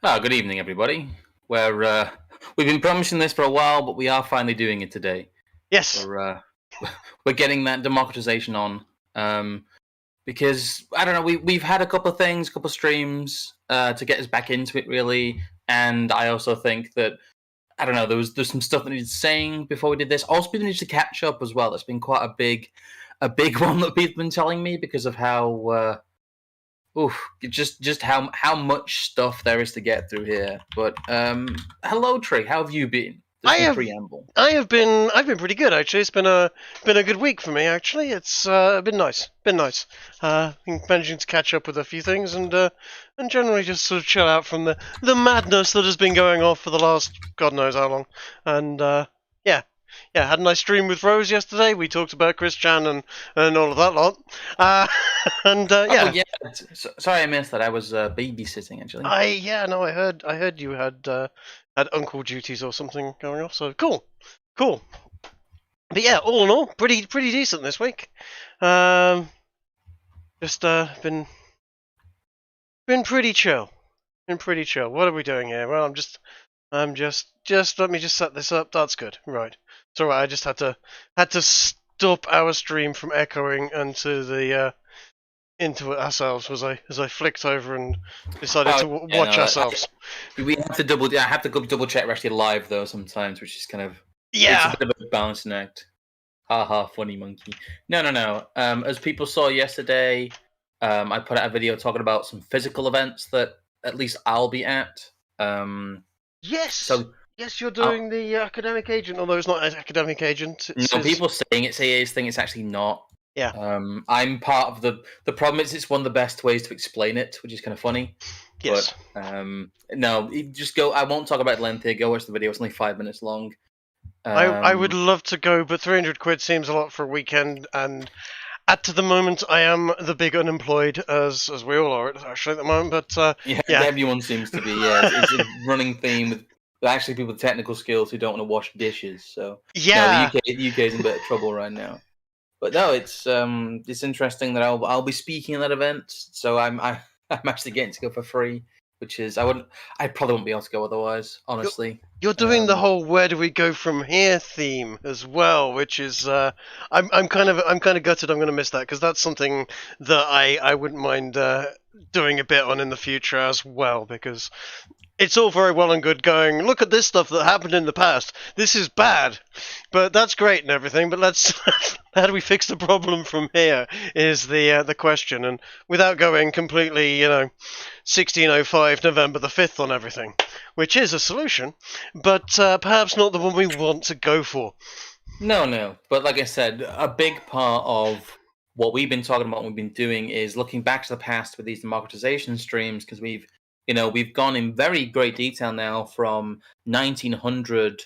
Good evening, everybody. We've been promising this for a while, but we are finally doing it today. Yes. We're getting that democratization on, because I don't know. We've had a couple of things, a couple of streams to get us back into it, really. And I also think that I don't know. There's some stuff that needed saying before we did this. Also, people need to catch up as well. It's been quite a big one that people have been telling me because of how. Just how much stuff there is to get through here. But hello, Trig. How have you been? I There's some have preamble. I've been pretty good actually. It's been a good week for me actually. It's been nice. Been managing to catch up with a few things and generally just sort of chill out from the madness that has been going off for the last God knows how long. And had a nice stream with Rose yesterday. We talked about Chris Chan and all of that lot. Oh yeah. Sorry, I missed that. I was babysitting actually. I heard you had uncle duties or something going off. So cool. But yeah, all in all, pretty decent this week. Just been pretty chill. What are we doing here? Well, I'm just let me just set this up. That's good. Right. It's alright. I just had to stop our stream from echoing into it ourselves as I flicked over and decided to watch ourselves. We have to I have to go double check we're actually live though sometimes, which is kind of Yeah. It's a bit of a balancing act. Ha, funny monkey. No. As people saw yesterday, I put out a video talking about some physical events that at least I'll be at. Yes. So yes, you're doing the academic agent, although it's not an academic agent. People saying it's AA's thing. It's actually not. Yeah. I'm part of the problem is it's one of the best ways to explain it, which is kind of funny. Yes. But no, just go. I won't talk about length here. Go watch the video. It's only 5 minutes long. I would love to go, but 300 quid seems a lot for a weekend, and at the moment I am the big unemployed, as we all are actually at the moment. But yeah, everyone seems to be. Yeah, it's a running theme with actually people with technical skills who don't want to wash dishes. So yeah, no, the UK is in a bit of trouble right now. But no, it's interesting that I'll be speaking at that event. So I'm actually getting to go for free, which is I probably wouldn't be able to go otherwise. Honestly, you're doing the whole "where do we go from here" theme as well, which is I'm kind of gutted. I'm going to miss that because that's something that I wouldn't mind doing a bit on in the future as well, because it's all very well and good going, look at this stuff that happened in the past. This is bad, but that's great and everything. But let's how do we fix the problem from here is the question. And without going completely, 1605 November the 5th on everything, which is a solution, but perhaps not the one we want to go for. No. But like I said, a big part of what we've been talking about and we've been doing is looking back to the past with these democratization streams, because we've gone in very great detail now from 1900,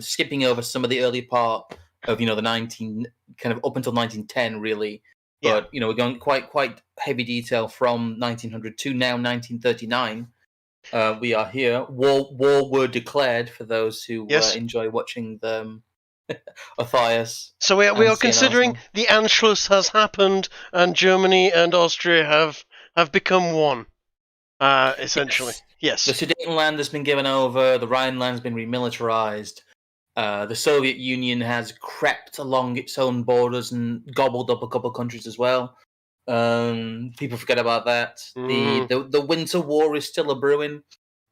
skipping over some of the early part of the 19 kind of up until 1910 really. Yeah. But we're going quite heavy detail from 1900 to now 1939. We are here. War were declared for those who enjoy watching them. Matthias. So we are considering the Anschluss has happened and Germany and Austria have become one. Essentially, yes. The Sudetenland has been given over. The Rhineland has been remilitarized. The Soviet Union has crept along its own borders and gobbled up a couple of countries as well. People forget about that. The Winter War is still a brewing,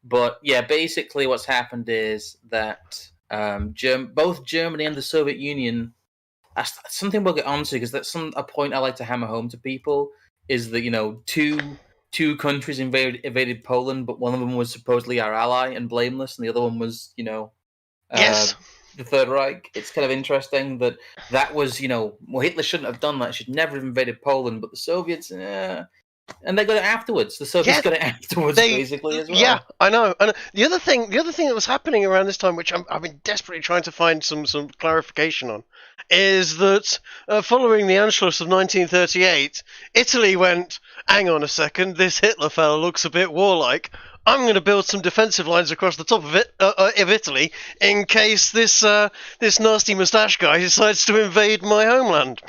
but yeah, basically what's happened is that both Germany and the Soviet Union. That's something we'll get onto because that's a point I like to hammer home to people. Is that two countries invaded Poland, but one of them was supposedly our ally and blameless, and the other one was, yes, the Third Reich. It's kind of interesting that was, Hitler shouldn't have done that. Should never have invaded Poland, but the Soviets, and they got it afterwards. The Soviets got it afterwards, basically, as well. Yeah, I know. The other thing that was happening around this time, which I've been desperately trying to find some clarification on, is that following the Anschluss of 1938, Italy went, hang on a second, this Hitler fella looks a bit warlike. I'm going to build some defensive lines across the top of Italy in case this nasty moustache guy decides to invade my homeland,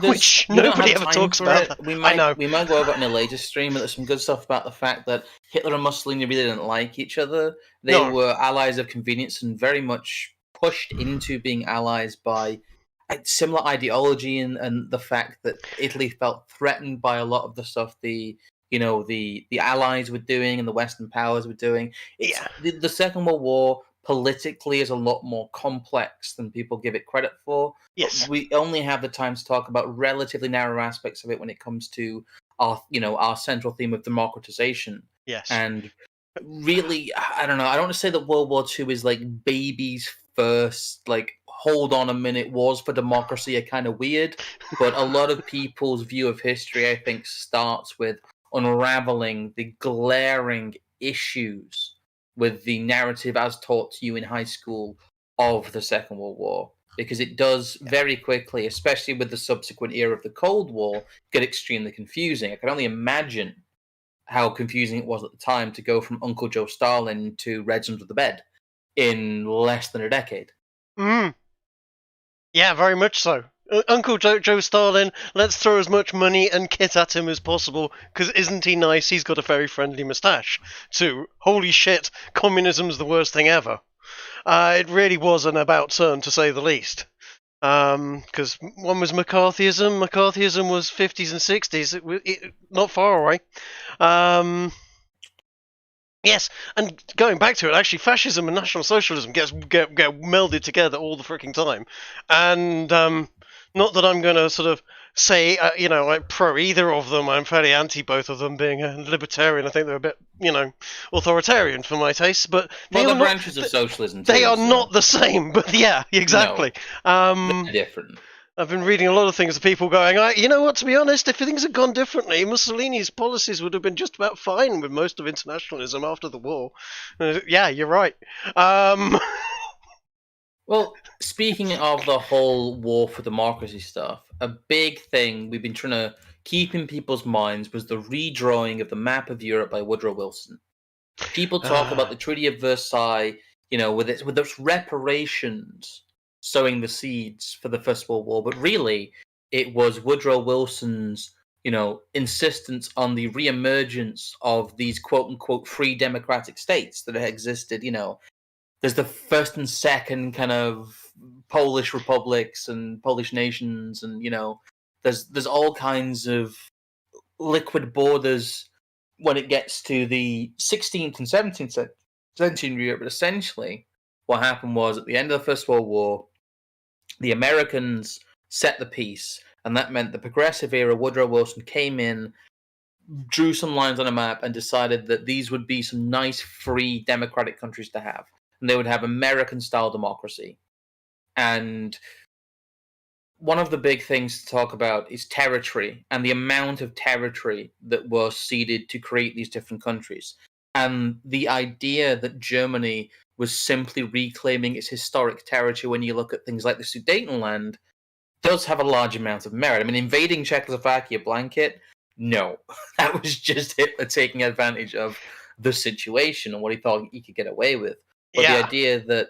which nobody ever talks about. We I know. might go over it in a later stream, but there's some good stuff about the fact that Hitler and Mussolini really didn't like each other. They were allies of convenience and very much pushed into being allies by similar ideology and the fact that Italy felt threatened by a lot of the stuff the Allies were doing and the Western powers were doing. The Second World War politically is a lot more complex than people give it credit for. Yes. But we only have the time to talk about relatively narrow aspects of it when it comes to our central theme of democratization. Yes. And really, I don't know. I don't want to say that World War II is like baby's first, like, hold on a minute, wars for democracy are kind of weird. But a lot of people's view of history, I think, starts with unraveling the glaring issues with the narrative as taught to you in high school of the Second World War, because it does very quickly, especially with the subsequent era of the Cold War, get extremely confusing. I can only imagine how confusing it was at the time to go from Uncle Joe Stalin to Reds Under the Bed in less than a decade. Yeah, very much so. Uncle Joe Stalin, let's throw as much money and kit at him as possible, because isn't he nice? He's got a very friendly moustache. To, holy shit, communism's the worst thing ever. It really was an about turn, to say the least. Because one was McCarthyism. McCarthyism was 50s and 60s, not far away. Yes, and going back to it, actually, fascism and National Socialism get melded together all the freaking time. And not that I'm going to sort of say, I'm pro either of them. I'm fairly anti both of them. Being a libertarian, I think they're a bit, authoritarian for my taste. But they're branches of socialism. They are not the same. But yeah, exactly. No, they're different. I've been reading a lot of things of people going, you know what, to be honest, if things had gone differently, Mussolini's policies would have been just about fine with most of internationalism after the war. Yeah, you're right. Well, speaking of the whole war for democracy stuff, a big thing we've been trying to keep in people's minds was the redrawing of the map of Europe by Woodrow Wilson. People talk about the Treaty of Versailles, with its reparations sowing the seeds for the First World War, but really it was Woodrow Wilson's, insistence on the reemergence of these quote-unquote free democratic states that had existed. There's the first and second kind of Polish republics and Polish nations, and there's all kinds of liquid borders when it gets to the 16th and 17th century in Europe. But essentially, what happened was at the end of the First World War, the Americans set the peace, and that meant the progressive era. Woodrow Wilson came in, drew some lines on a map, and decided that these would be some nice, free, democratic countries to have. And they would have American-style democracy. And one of the big things to talk about is territory, and the amount of territory that was ceded to create these different countries. And the idea that Germany was simply reclaiming its historic territory, when you look at things like the Sudetenland, does have a large amount of merit. I mean, invading Czechoslovakia blanket, no. That was just Hitler taking advantage of the situation and what he thought he could get away with. But the idea that,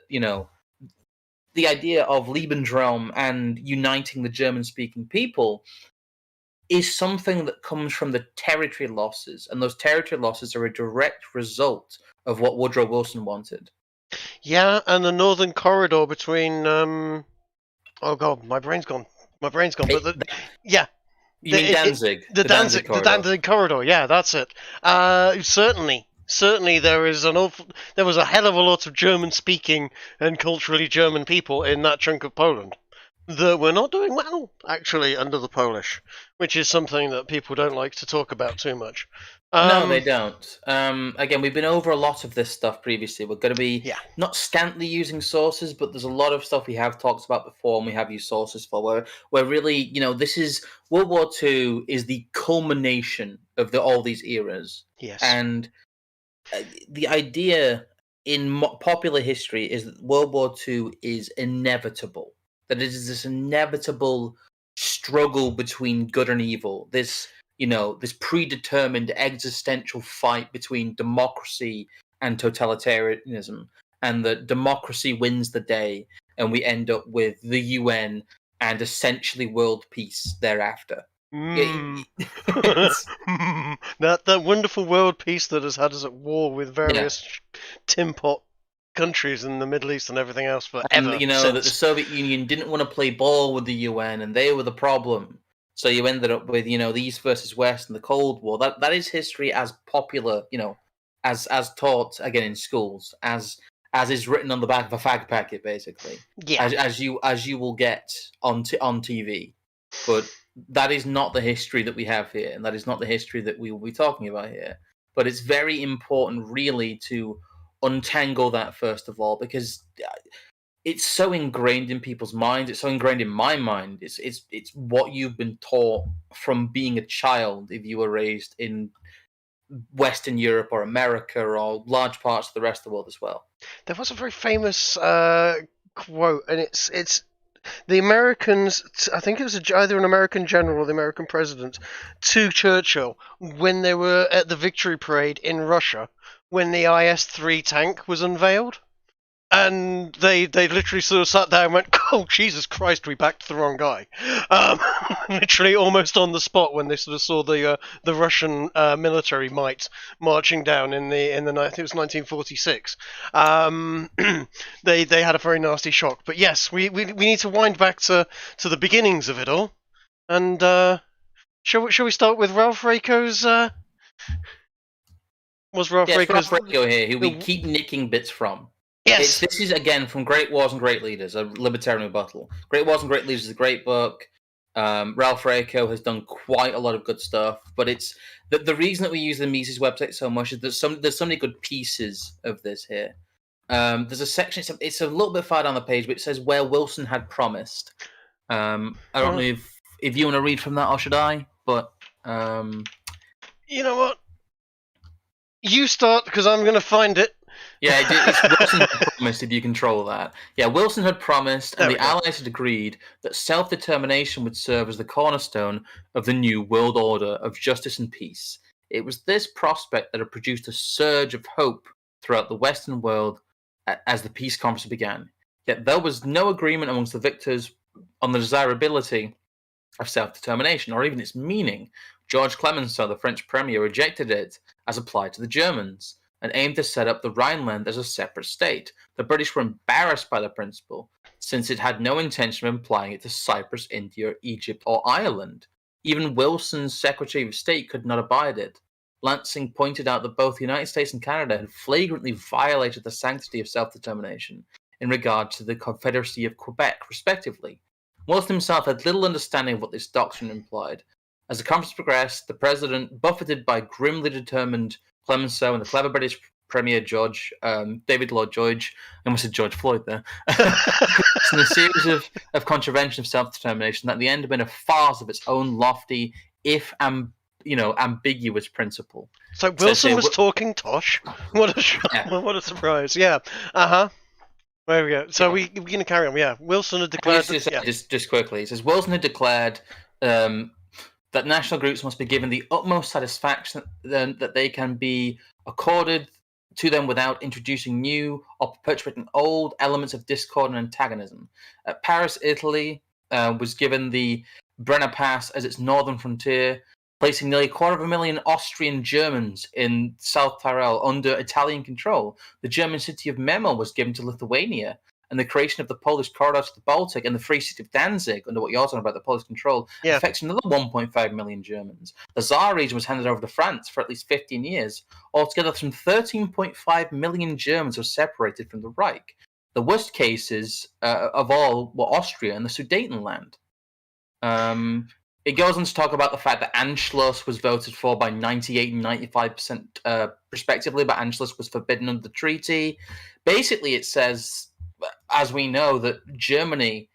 the idea of Lebensraum and uniting the German-speaking people is something that comes from the territory losses, and those territory losses are a direct result of what Woodrow Wilson wanted. Yeah, and the Northern Corridor between oh god, my brain's gone. But you mean Danzig? The Danzig Corridor. Yeah, that's it. Certainly, there was a hell of a lot of German-speaking and culturally German people in that chunk of Poland that were not doing well, actually, under the Polish, which is something that people don't like to talk about too much. No, they don't. Again, we've been over a lot of this stuff previously. We're going to be not scantily using sources, but there's a lot of stuff we have talked about before and we have used sources for, where really, this is World War II is the culmination of all these eras. Yes. And the idea in popular history is that World War II is inevitable. That it is this inevitable struggle between good and evil. This this predetermined existential fight between democracy and totalitarianism, and that democracy wins the day, and we end up with the UN and essentially world peace thereafter. That wonderful world peace that has had us at war with various tin pot countries in the Middle East and everything else forever. And that the Soviet Union didn't want to play ball with the UN, and they were the problem. So you ended up with the East versus West and the Cold War. That is history as popular, as taught again in schools, as is written on the back of a fag packet, basically. Yeah. As you will get on TV, but that is not the history that we have here, and that is not the history that we will be talking about here. But it's very important, really, to untangle that first of all, because it's so ingrained in people's minds. It's so ingrained in my mind. It's what you've been taught from being a child if you were raised in Western Europe or America or large parts of the rest of the world as well. There was a very famous quote, and it's the Americans, I think it was either an American general or the American president, to Churchill when they were at the victory parade in Russia when the IS-3 tank was unveiled. And they literally sort of sat there and went, "Oh, Jesus Christ, we backed the wrong guy." Literally almost on the spot when they sort of saw the Russian military might marching down in the I think it was 1946. They had a very nasty shock. But yes, we need to wind back to the beginnings of it all. And shall we start with Ralph Raico's? Was Ralph Raico's Raico here, who we keep nicking bits from? Yes. This is, again, from Great Wars and Great Leaders, a libertarian rebuttal. Great Wars and Great Leaders is a great book. Ralph Raico has done quite a lot of good stuff, but it's the reason that we use the Mises website so much is there's so many good pieces of this here. There's a section, it's a little bit far down the page, but it says where Wilson had promised. I don't know if you want to read from that, or should I? But you know what? You start, because I'm going to find it. Yeah, it's Wilson had promised, if you control that. Yeah, Wilson had promised, and the Allies had agreed that self-determination would serve as the cornerstone of the new world order of justice and peace. It was this prospect that had produced a surge of hope throughout the Western world as the peace conference began. Yet there was no agreement amongst the victors on the desirability of self-determination, or even its meaning. George Clemenceau, the French premier, rejected it as applied to the Germans, and aimed to set up the Rhineland as a separate state. The British were embarrassed by the principle, since it had no intention of applying it to Cyprus, India, Egypt, or Ireland. Even Wilson's Secretary of State could not abide it. Lansing pointed out that both the United States and Canada had flagrantly violated the sanctity of self-determination in regard to the Confederacy of Quebec, respectively. Wilson himself had little understanding of what this doctrine implied. As the conference progressed, the president, buffeted by grimly determined Clemenceau and the clever British Premier David Lloyd George, I almost said George Floyd there, in a series of contravention of self-determination that at the end have been a farce of its own lofty, if ambiguous principle. So Wilson was talking tosh. What a surprise! Yeah. There we go. So we're going to carry on. Yeah, Wilson had declared. Just quickly, it says Wilson had declared that national groups must be given the utmost satisfaction that they can be accorded to them without introducing new or perpetuating old elements of discord and antagonism. Paris, Italy, was given the Brenner Pass as its northern frontier, placing nearly 250,000 Austrian Germans in South Tyrol under Italian control. The German city of Memel was given to Lithuania, and the creation of the Polish corridor to the Baltic and the free city of Danzig, under what you're talking about, the Polish control, affects another 1.5 million Germans. The Tsar region was handed over to France for at least 15 years. Altogether, some 13.5 million Germans were separated from the Reich. The worst cases of all were Austria and the Sudetenland. It goes on to talk about the fact that Anschluss was voted for by 98 and 95% respectively, but Anschluss was forbidden under the treaty. Basically, it says, as we know, that Germany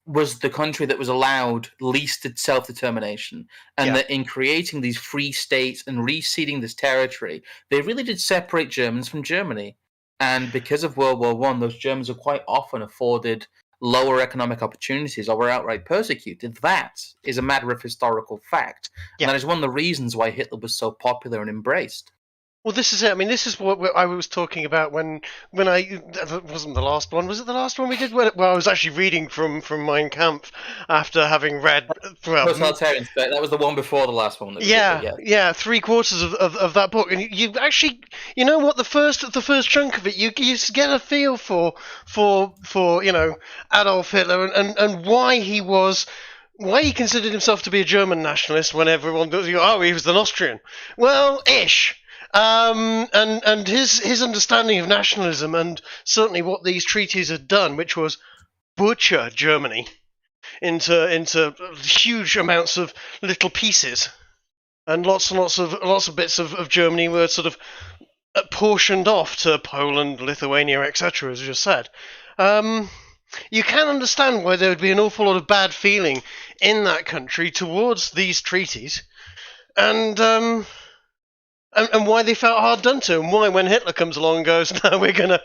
was the country that was allowed least self-determination, and that in creating these free states and reseeding this territory, they really did separate Germans from Germany. And because of World War I, those Germans were quite often afforded lower economic opportunities or were outright persecuted. That is a matter of historical fact. Yeah. And that is one of the reasons why Hitler was so popular and embraced. Well, this is it. I mean, this is what I was talking about when that wasn't the last one. Was it the last one we did? Well, I was actually reading from Mein Kampf after having read. Totalitarian State. That was the one before the last one. That we did, yeah, 3/4 of that book, and you actually, you know what, the first chunk of it, you get a feel for Adolf Hitler and why he considered himself to be a German nationalist when everyone goes, oh, he was an Austrian. Well, ish. And his understanding of nationalism and certainly what these treaties had done, which was butcher Germany into huge amounts of little pieces, and lots of bits of Germany were sort of portioned off to Poland, Lithuania, etc. As you just said. You can understand why there would be an awful lot of bad feeling in that country towards these treaties, and why they felt hard done to, and why when Hitler comes along and goes, no, we're gonna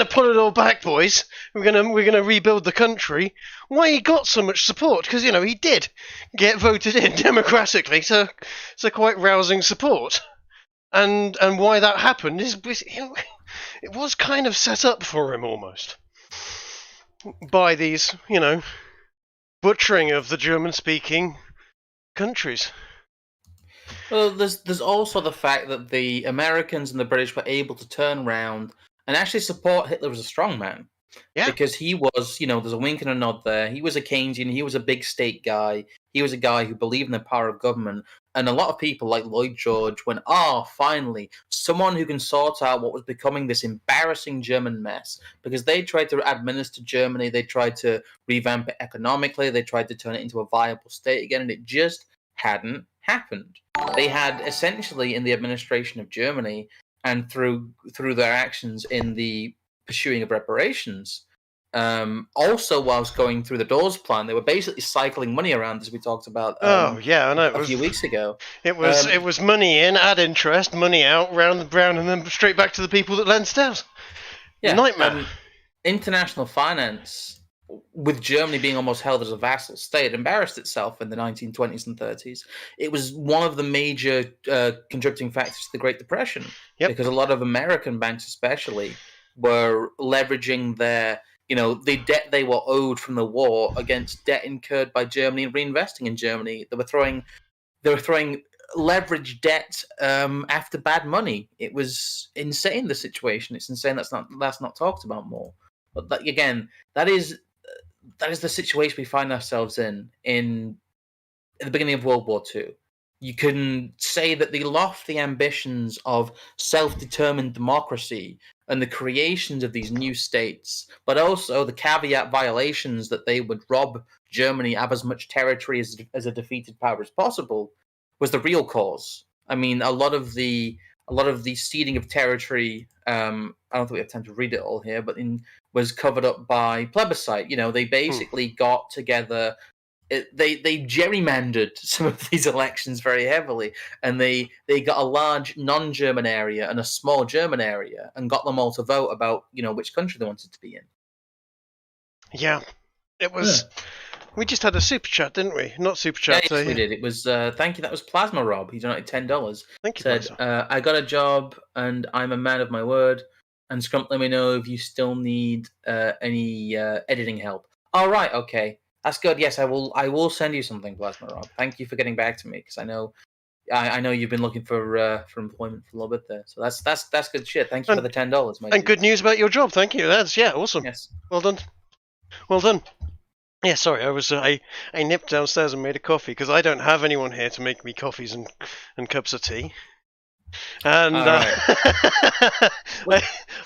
pull it all back, boys. We're gonna rebuild the country. Why he got so much support? Because he did get voted in democratically to quite rousing support, and why that happened is it was kind of set up for him almost by these butchering of the German-speaking countries. Well, there's also the fact that the Americans and the British were able to turn around and actually support Hitler as a strongman. Yeah. Because he was, there's a wink and a nod there. He was a Keynesian. He was a big state guy. He was a guy who believed in the power of government. And a lot of people like Lloyd George went, finally, someone who can sort out what was becoming this embarrassing German mess. Because they tried to administer Germany. They tried to revamp it economically. They tried to turn it into a viable state again. And it just hadn't happened. They had essentially in the administration of Germany and through their actions in the pursuing of reparations, also whilst going through the Dawes Plan, they were basically cycling money around, as we talked about I know, a few weeks ago. It was money in, add interest, money out, round and round, and then straight back to the people that lent out. Yeah, nightmare. International finance, with Germany being almost held as a vassal state, embarrassed itself in the 1920s and 30s. It was one of the major contributing factors to the Great Depression, because a lot of American banks especially were leveraging their, the debt they were owed from the war against debt incurred by Germany and reinvesting in Germany. They were throwing leverage debt after bad money. It was insane, the situation. It's insane that's not talked about more. But that is the situation we find ourselves in at the beginning of World War II. You can say that the lofty ambitions of self-determined democracy and the creations of these new states, but also the caveat violations that they would rob Germany of as much territory as a defeated power as possible, was the real cause. I mean, a lot of the ceding of territory, I don't think we have time to read it all here, but was covered up by plebiscite. They basically got together. They gerrymandered some of these elections very heavily, and they got a large non-German area and a small German area, and got them all to vote about which country they wanted to be in. Yeah, it was. Yeah. We just had a super chat, didn't we? Not super chat. Yes, we did. It was thank you. That was Plasma Rob. He donated $10. Thank you. Said, I got a job and I'm a man of my word. And Scrump, let me know if you still need any editing help. All right, okay. That's good. Yes, I will send you something, Plasma Rob. Thank you for getting back to me, because I know you've been looking for employment for a little bit there. So that's good shit. Thank you for the $10, mate. And good news about your job. Thank you. That's awesome. Yes. Well done. Well done. Yeah, sorry. I nipped downstairs and made a coffee because I don't have anyone here to make me coffees and cups of tea. And I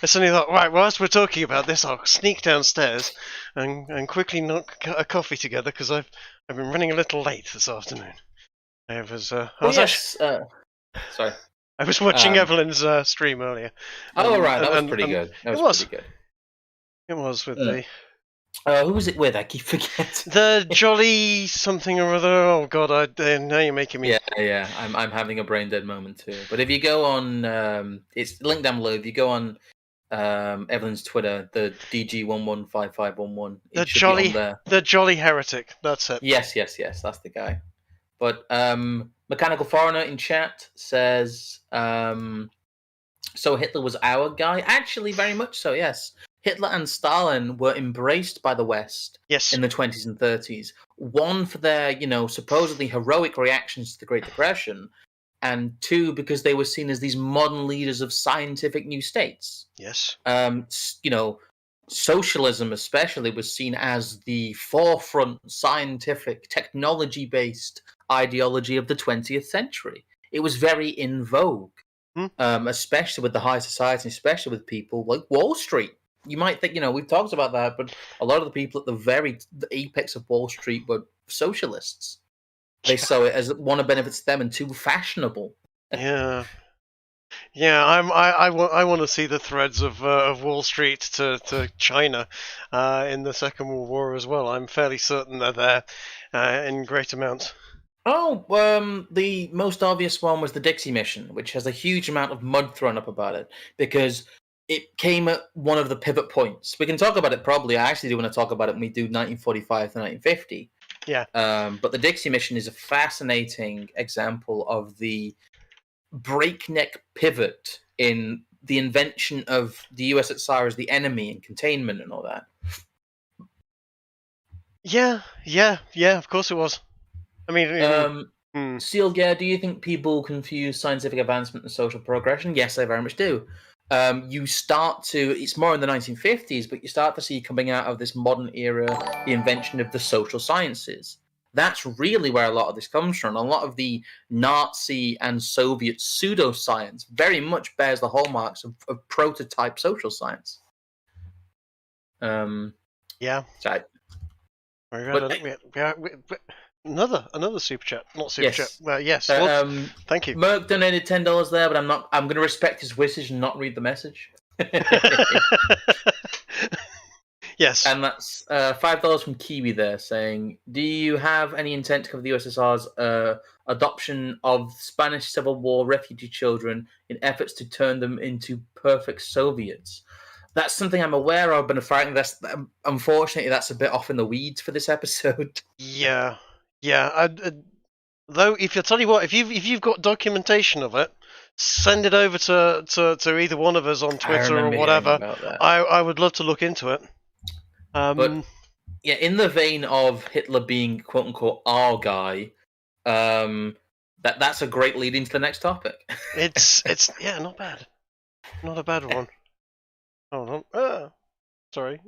suddenly thought, right, whilst we're talking about this, I'll sneak downstairs and quickly knock a coffee together because I've been running a little late this afternoon. I was sorry. I was watching Evelyn's stream earlier. Right, that was pretty good. That was pretty good. It was with the. Who was it with? I keep forgetting. The Jolly something or other. Oh God, now you're making me. Yeah. I'm having a brain dead moment too. But if you go on, it's linked down below. If you go on Evelyn's Twitter, the DG115511. It should be on there. The jolly heretic. That's it. Yes, that's the guy. But Mechanical Foreigner in chat says, so Hitler was our guy? Actually, very much so, yes. Hitler and Stalin were embraced by the West in the 20s and 30s. One, for their, supposedly heroic reactions to the Great Depression, and two, because they were seen as these modern leaders of scientific new states. Yes. Socialism especially was seen as the forefront scientific, technology-based ideology of the 20th century. It was very in vogue, especially with the high society, especially with people like Wall Street. You might think, we've talked about that, but a lot of the people at the apex of Wall Street were socialists. They saw it as one of benefits to them and too fashionable. Yeah. Yeah, I want to see the threads of Wall Street to China in the Second World War as well. I'm fairly certain they're there in great amounts. Oh, the most obvious one was the Dixie Mission, which has a huge amount of mud thrown up about it because it came at one of the pivot points. We can talk about it probably. I actually do want to talk about it when we do 1945 to 1950. Yeah. But the Dixie Mission is a fascinating example of the breakneck pivot in the invention of the USSR as the enemy and containment and all that. Yeah, of course it was. I mean, Sealgear, do you think people confuse scientific advancement and social progression? Yes, I very much do. It's more in the 1950s, but you start to see coming out of this modern era the invention of the social sciences. That's really where a lot of this comes from. A lot of the Nazi and Soviet pseudoscience very much bears the hallmarks of prototype social science. Yeah. So another super chat, not super chat. Yes. Thank you. Merck donated $10 there, but I'm going to respect his wishes and not read the message. Yes. And that's $5 from Kiwi there saying, do you have any intent to cover the USSR's adoption of Spanish Civil War refugee children in efforts to turn them into perfect Soviets? That's something I'm aware of, but unfortunately that's a bit off in the weeds for this episode. Yeah. Though, if you've got documentation of it, send it over to either one of us on Twitter or whatever. I would love to look into it. But yeah, in the vein of Hitler being quote unquote our guy, that's a great lead into the next topic. it's not bad, not a bad one. Hold on, sorry.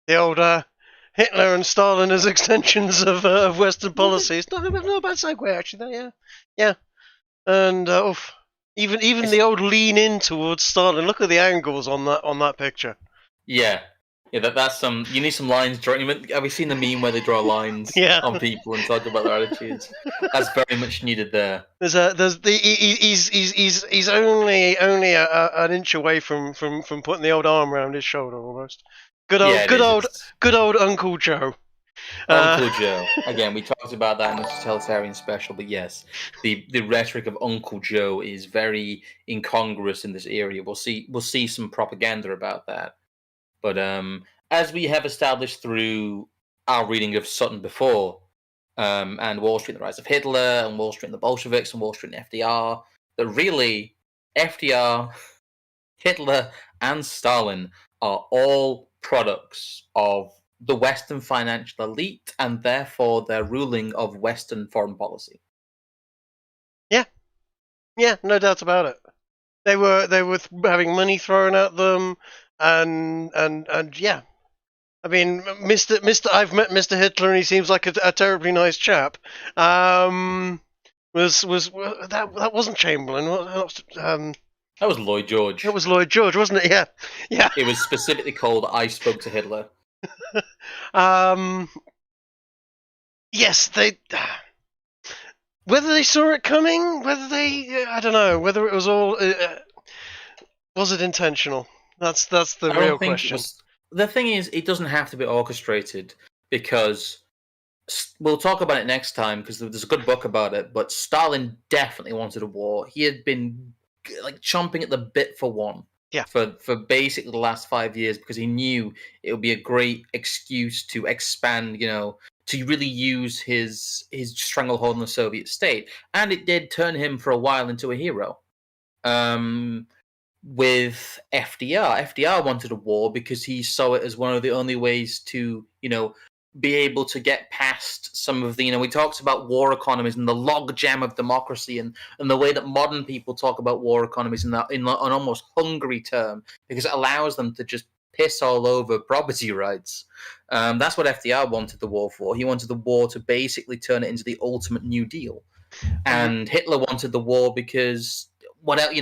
The old Hitler and Stalin as extensions of Western policies. Not a bad segue actually. Yeah. And even the old lean in towards Stalin. Look at the angles on that picture. Yeah, that's some. You need some lines drawn. Have we seen the meme where they draw lines on people and talk about their attitudes? That's very much needed there. He's only an inch away from putting the old arm around his shoulder almost. Good old Uncle Joe. Uncle Joe. Again, we talked about that in the totalitarian special, but yes, the rhetoric of Uncle Joe is very incongruous in this area. We'll see some propaganda about that. But as we have established through our reading of Sutton before, and Wall Street and the Rise of Hitler, and Wall Street and the Bolsheviks, and Wall Street and FDR, that really FDR, Hitler, and Stalin are all products of the Western financial elite and therefore their ruling of Western foreign policy. Yeah, no doubt about it. They were having money thrown at them, and yeah. I mean, I've met Mr. Hitler, and he seems like a terribly nice chap. That wasn't Chamberlain. That was Lloyd George. That was Lloyd George, wasn't it? Yeah. It was specifically called "I Spoke to Hitler." Yes, whether they saw it coming, I don't know, whether it was all, was it intentional? That's the real question. The thing is, it doesn't have to be orchestrated because We'll talk about it next time because there's a good book about it. But Stalin definitely wanted a war. He had been like chomping at the bit for one. Yeah. For basically the last 5 years, because he knew it would be a great excuse to expand, to really use his stranglehold on the Soviet state, and it did turn him for a while into a hero. With FDR wanted a war because he saw it as one of the only ways to, be able to get past some of the, we talked about war economies and the logjam of democracy, and the way that modern people talk about war economies in an almost hungry term, because it allows them to just piss all over property rights. That's what FDR wanted the war for. He wanted the war to basically turn it into the ultimate New Deal. And Hitler wanted the war because what else?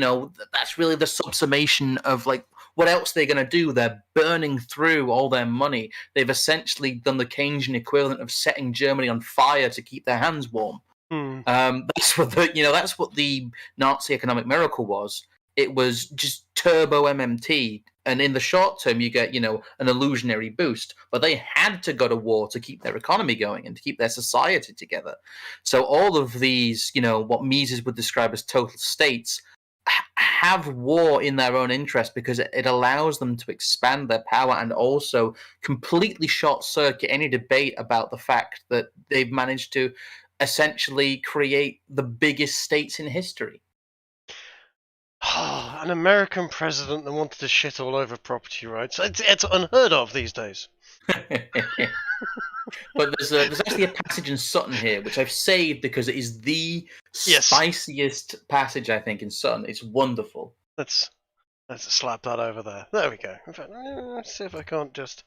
That's really the subsummation of like what else they're going to do. They're burning through all their money. They've essentially done the Keynesian equivalent of setting Germany on fire to keep their hands warm. That's what the Nazi economic miracle was. It was just turbo MMT, and in the short term, you get an illusionary boost. But they had to go to war to keep their economy going and to keep their society together. So all of these, what Mises would describe as total states, have war in their own interest because it allows them to expand their power and also completely short circuit any debate about the fact that they've managed to essentially create the biggest states in history. An American president that wanted to shit all over property rights. It's unheard of these days. But there's actually a passage in Sutton here, which I've saved because it is the spiciest passage, I think, in Sutton. It's wonderful. Let's slap that over there. There we go. In fact, let's see if I can't just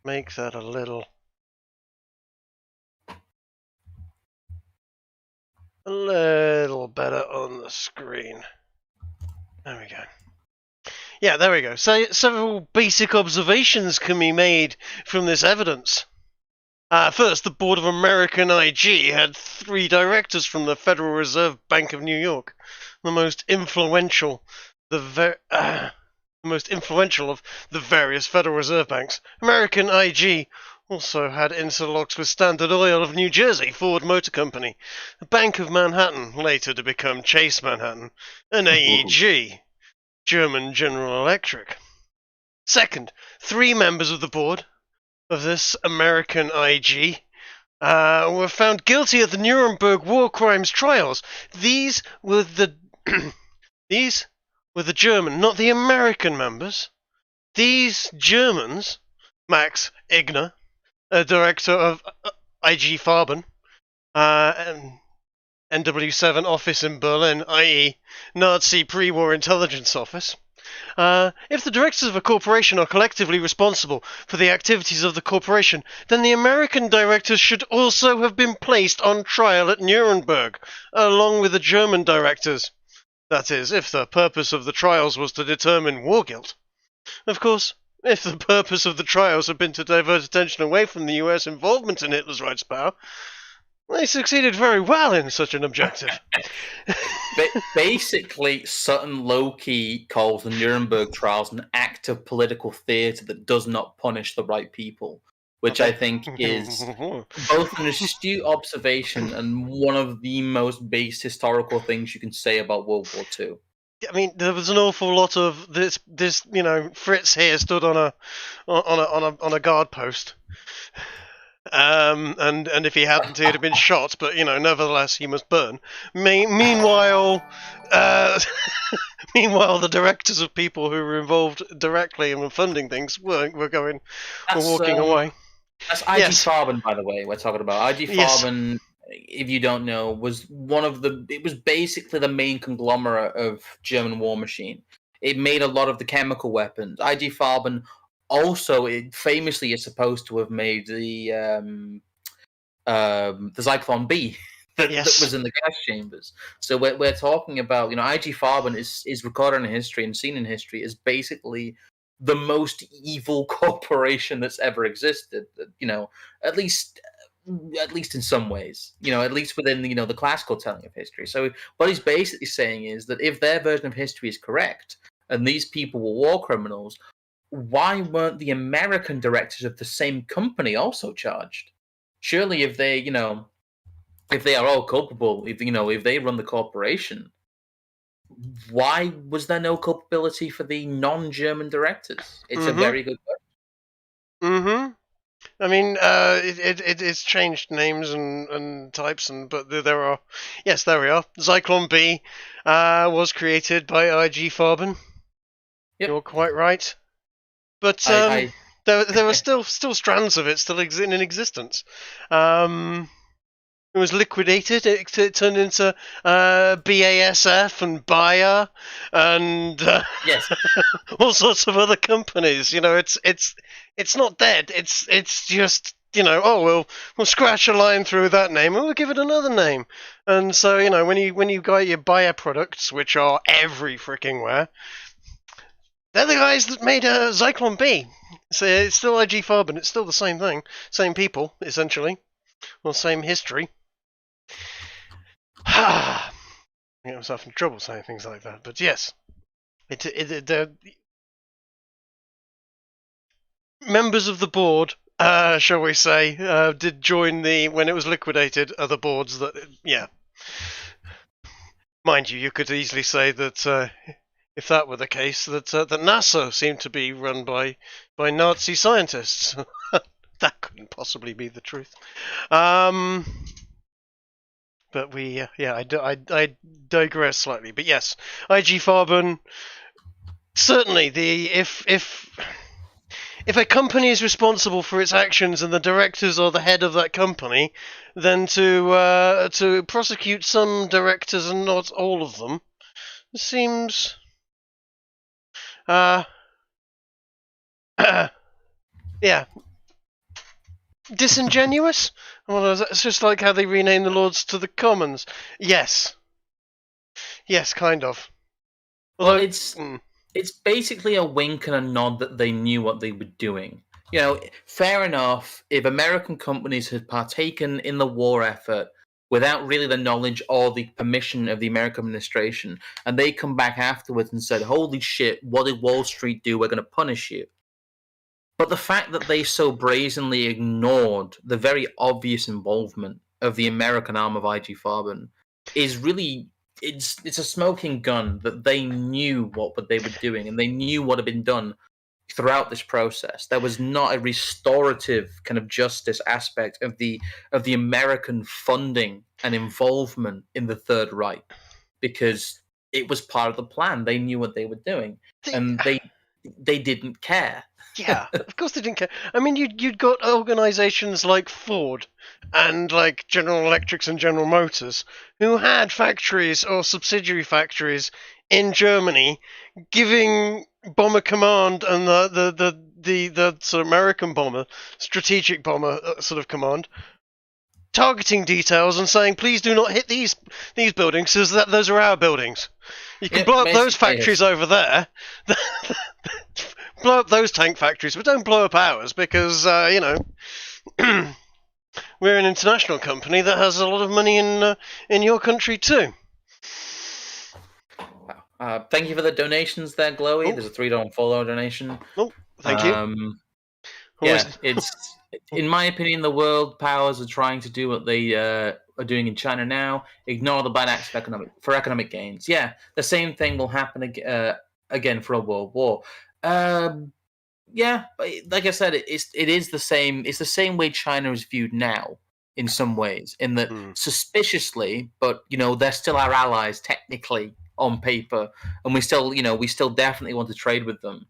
make that a little better on the screen. There we go. Yeah, there we go. So several basic observations can be made from this evidence. First, the Board of American IG had 3 directors from the Federal Reserve Bank of New York, the most influential of the various Federal Reserve banks. American IG also had interlocks with Standard Oil of New Jersey, Ford Motor Company, the Bank of Manhattan, later to become Chase Manhattan, and AEG, German General Electric. Second, 3 members of the board of this American IG were found guilty at the Nuremberg war crimes trials. These were the German, not the American members. These Germans, Max Igner, a director of IG Farben, NW7 office in Berlin, i.e. Nazi pre-war intelligence office. If the directors of a corporation are collectively responsible for the activities of the corporation, then the American directors should also have been placed on trial at Nuremberg, along with the German directors. That is, if the purpose of the trials was to determine war guilt. Of course, if the purpose of the trials had been to divert attention away from the US involvement in Hitler's rights power, they succeeded very well in such an objective. Basically, Sutton low-key calls the Nuremberg trials an act of political theatre that does not punish the right people, which I think is both an astute observation and one of the most base historical things you can say about World War II. I mean, there was an awful lot of this. Fritz here stood on a guard post. And if he hadn't, he'd have been shot. But nevertheless, he must burn. Meanwhile, the directors of people who were involved directly and were funding things were walking away. That's IG Farben, by the way. We're talking about IG Farben. If you don't know, was it was basically the main conglomerate of German war machine. It made a lot of the chemical weapons. IG Farben. Also, it famously is supposed to have made the Zyklon B that was in the gas chambers. So we're talking about, IG Farben is recorded in history and seen in history as basically the most evil corporation that's ever existed. At least in some ways, at least within the classical telling of history. So what he's basically saying is that if their version of history is correct and these people were war criminals, why weren't the American directors of the same company also charged? Surely, if they, if they are all culpable, if they run the corporation, why was there no culpability for the non-German directors? It's a very good question. Mm-hmm. I mean, it's changed names and types, but there are. Yes, there we are. Zyklon B was created by I.G. Farben. Yep. You're quite right. But there are still strands of it still in existence. It was liquidated. It turned into BASF and Bayer and yes, all sorts of other companies. It's not dead. It's just we'll scratch a line through that name and we'll give it another name. And so when you got your Bayer products, which are every freaking where, they're the guys that made Zyklon B. So it's still IG Farben. It's still the same thing, same people essentially, well, same history. I get myself in trouble saying things like that, but yes, the members of the board, shall we say, did join when it was liquidated. Other boards that, mind you could easily say that if that were the case, that NASA seemed to be run by Nazi scientists. That couldn't possibly be the truth. But I digress slightly. But yes, IG Farben. Certainly, if a company is responsible for its actions and the directors are the head of that company, then to prosecute some directors and not all of them seems disingenuous. Well, it's just like how they rename the Lords to the Commons. Yes, kind of. Although, well, it's basically a wink and a nod that they knew what they were doing. Fair enough, if American companies had partaken in the war effort without really the knowledge or the permission of the American administration, and they come back afterwards and said, holy shit, what did Wall Street do? We're going to punish you. But the fact that they so brazenly ignored the very obvious involvement of the American arm of IG Farben is really, it's a smoking gun that they knew what they were doing and they knew what had been done throughout this process. There was not a restorative kind of justice aspect of the American funding and involvement in the Third Reich because it was part of the plan. They knew what they were doing and they didn't care. Yeah, of course they didn't care. I mean, you'd got organizations like Ford and like General Electric and General Motors who had factories or subsidiary factories in Germany, giving Bomber Command and the sort of American bomber, strategic bomber sort of command, targeting details and saying, please do not hit these buildings because those are our buildings. You can blow up those factories over there. Blow up those tank factories, but don't blow up ours because, we're an international company that has a lot of money in your country too. Thank you for the donations there, Glowy. Oh. There's a $3 follow donation. Oh, thank you. Yeah, it's in my opinion, the world powers are trying to do what they are doing in China now. Ignore the bad acts for economic gains. Yeah, the same thing will happen again for a world war. Yeah, like I said, it is the same. It's the same way China is viewed now in some ways, in that suspiciously, but they're still our allies technically on paper, and we still definitely want to trade with them.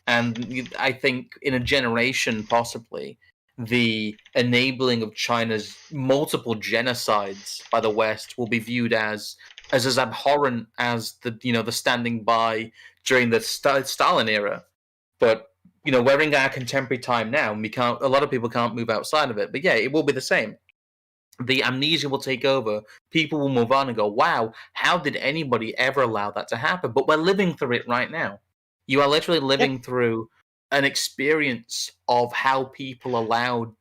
And I think in a generation, possibly, the enabling of China's multiple genocides by the West will be viewed as abhorrent as the standing by during the Stalin era. But we're in our contemporary time now, and a lot of people can't move outside of it. But yeah, it will be the same. The amnesia will take over. People will move on and go, wow, how did anybody ever allow that to happen? But we're living through it right now. You are literally living through an experience of how people allowed,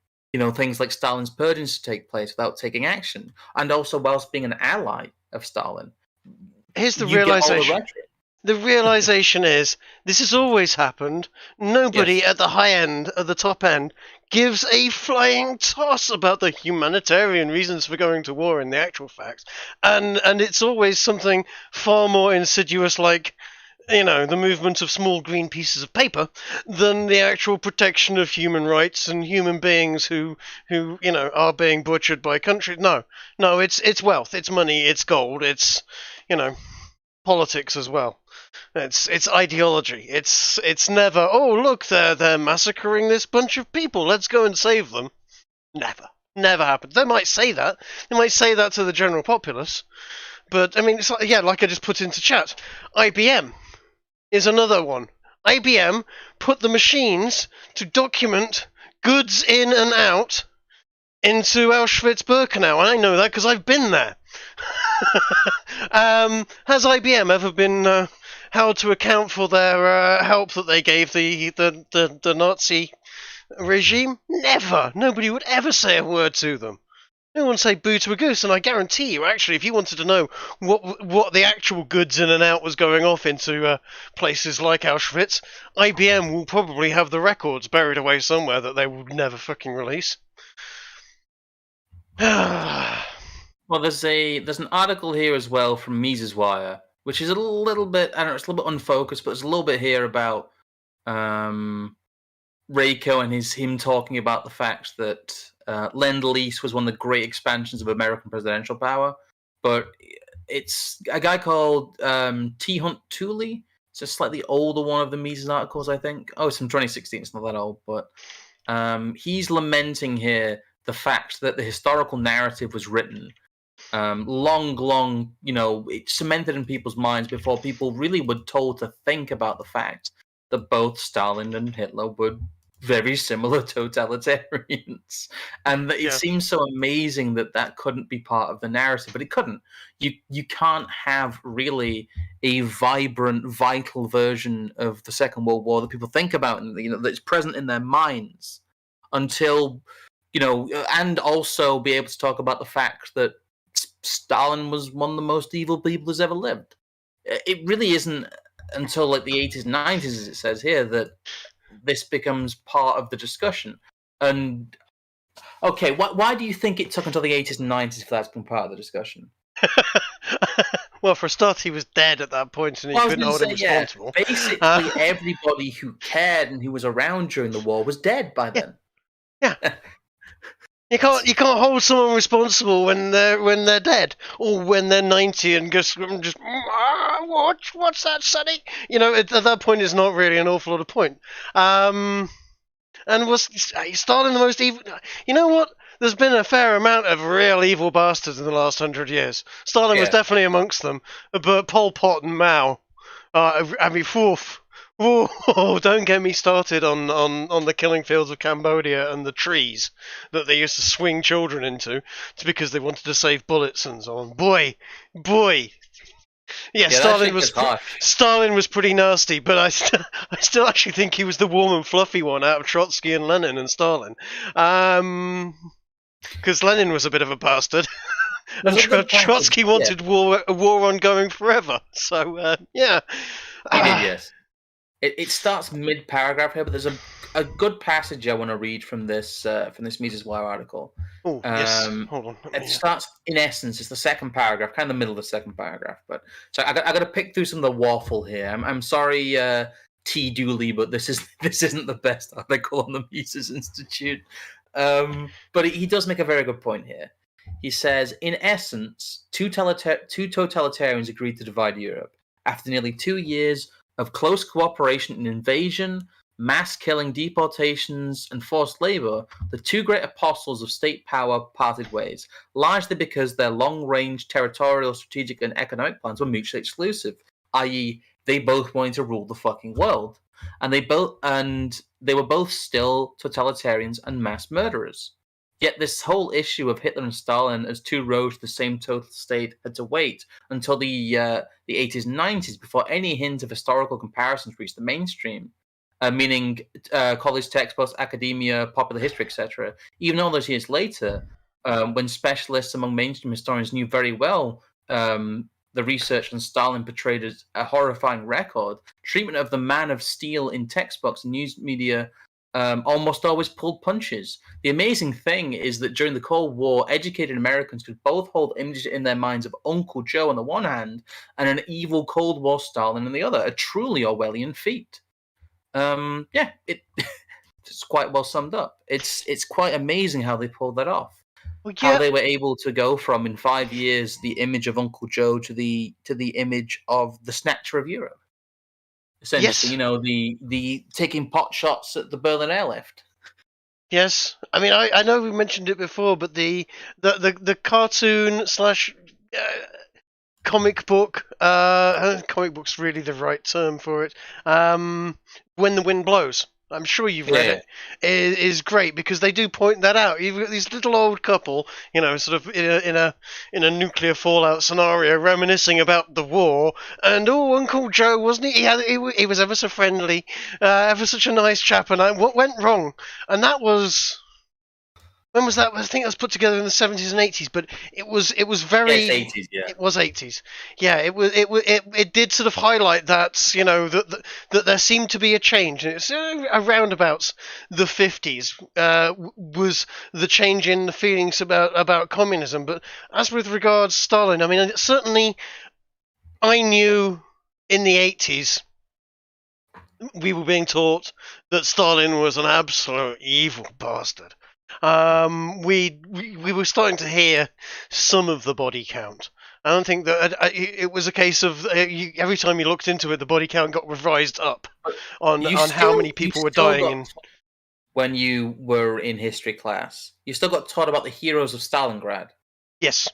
things like Stalin's purgings to take place without taking action, and also whilst being an ally of Stalin. Here's the realization. The realization is this has always happened. Nobody at the high end, at the top end, gives a flying toss about the humanitarian reasons for going to war in the actual facts, and it's always something far more insidious, like, you know, the movement of small green pieces of paper, than the actual protection of human rights and human beings who you know, are being butchered by countries. No, it's wealth, it's money, it's gold, it's, you know, politics as well. It's ideology. It's never, oh look, they're massacring this bunch of people, let's go and save them. Never happened. They might say that. They might say that to the general populace, but I mean, it's like, yeah, like I just put into chat, IBM is another one. IBM put the machines to document goods in and out into Auschwitz-Birkenau, and I know that because I've been there. Has IBM ever been held to account for their help that they gave the Nazi regime? Never. Nobody would ever say a word to them. No one say boo to a goose, and I guarantee you, actually, if you wanted to know what the actual goods in and out was going off into places like Auschwitz, IBM will probably have the records buried away somewhere that they would never fucking release. Well, there's an article here as well from Mises Wire, which is a little bit, I don't know, it's a little bit unfocused, but there's a little bit here about Reiko and him talking about the fact that Lend-Lease was one of the great expansions of American presidential power, but it's a guy called T. Hunt Tooley. It's a slightly older one of the Mises articles, I think. Oh, it's from 2016. It's not that old, but he's lamenting here the fact that the historical narrative was written long, you know, it's cemented in people's minds before people really were told to think about the fact that both Stalin and Hitler were very similar totalitarians, and that it seems so amazing that couldn't be part of the narrative, but it couldn't. You can't have really a vibrant, vital version of the Second World War that people think about and, you know, that's present in their minds until, you know, and also be able to talk about the fact that Stalin was one of the most evil people who's ever lived. It really isn't until like the 80s, 90s, as it says here, that this becomes part of the discussion. And okay, why do you think it took until the 80s and 90s for that to become part of the discussion? Well, for a start, he was dead at that point, and he couldn't hold him responsible. Yeah, basically, everybody who cared and who was around during the war was dead by then. Yeah. You can't hold someone responsible when they're dead, or when they're 90 and just what's that, Sonny? You know, at that point, it's not really an awful lot of point. And was Stalin the most evil? You know what? There's been a fair amount of real evil bastards in the last 100 years. Stalin was definitely amongst them, but Pol Pot and Mao, I mean, don't get me started on the killing fields of Cambodia and the trees that they used to swing children into because they wanted to save bullets and so on. Boy. Yeah, Stalin was pretty nasty, but I still actually think he was the warm and fluffy one out of Trotsky and Lenin and Stalin. Because Lenin was a bit of a bastard. And Trotsky wanted war ongoing forever. So, yeah. He did, yes. It starts mid-paragraph here, but there's a good passage I want to read from this Mises Wire article. Oh, yes. Hold on. It starts, in essence, it's the second paragraph, kind of the middle of the second paragraph. But so I got to pick through some of the waffle here. I'm sorry, T. Dooley, but this isn't the best article on the Mises Institute. But he does make a very good point here. He says, in essence, two totalitarians agreed to divide Europe. After nearly 2 years of close cooperation in invasion, mass killing, deportations, and forced labor, the two great apostles of state power parted ways, largely because their long-range territorial, strategic, and economic plans were mutually exclusive, i.e., they both wanted to rule the fucking world. And they were both still totalitarians and mass murderers. Yet this whole issue of Hitler and Stalin as two roads to the same total state had to wait until the 80s and 90s before any hint of historical comparisons reached the mainstream, meaning college textbooks, academia, popular history, etc. Even all those years later, when specialists among mainstream historians knew very well the research on Stalin portrayed as a horrifying record, treatment of the man of steel in textbooks and news media almost always pulled punches. The amazing thing is that during the Cold War, educated Americans could both hold images in their minds of Uncle Joe on the one hand and an evil Cold War Stalin on the other, a truly Orwellian feat. It's quite well summed up. It's quite amazing how they pulled that off. Well, How yeah, they were able to go from, in 5 years, the image of Uncle Joe to the image of the Snatcher of Europe. Essentially, yes, the taking pot shots at the Berlin airlift. yes. I mean, I know we mentioned it before, but the cartoon slash comic book, comic book's really the right term for it. When the Wind Blows. I'm sure you've read Yeah. it. Is great because they do point that out. You've got this little old couple, sort of in a nuclear fallout scenario, reminiscing about the war. And Uncle Joe, wasn't he? He was ever so friendly, ever such a nice chap. And what went wrong? And that was. When was that? I think it was put together in the 70s and 80s, but it was very. Yes, 80s, yeah. It was 80s. Yeah, it did sort of highlight that that there seemed to be a change, and it's around about the 50s was the change in the feelings about communism. But as with regards Stalin, I mean, certainly I knew in the 80s we were being taught that Stalin was an absolute evil bastard. We were starting to hear some of the body count. I don't think that it was a case of every time you looked into it, the body count got revised up on how many people were dying. When you were in history class, you still got taught about the heroes of Stalingrad. Yes.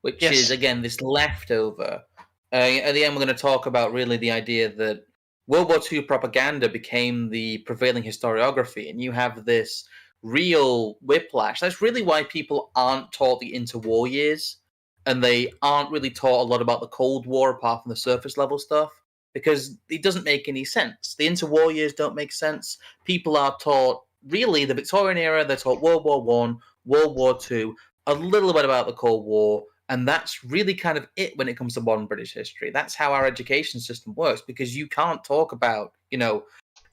Which is, again, this leftover. At the end, we're going to talk about really the idea that World War II propaganda became the prevailing historiography, and you have this real whiplash. That's really why people aren't taught the interwar years, and they aren't really taught a lot about the Cold War apart from the surface level stuff, because it doesn't make any sense. The interwar years don't make sense. People are taught, really, the Victorian era, they're taught World War I, World War II, a little bit about the Cold War, and that's really kind of it when it comes to modern British history. That's how our education system works, because you can't talk about,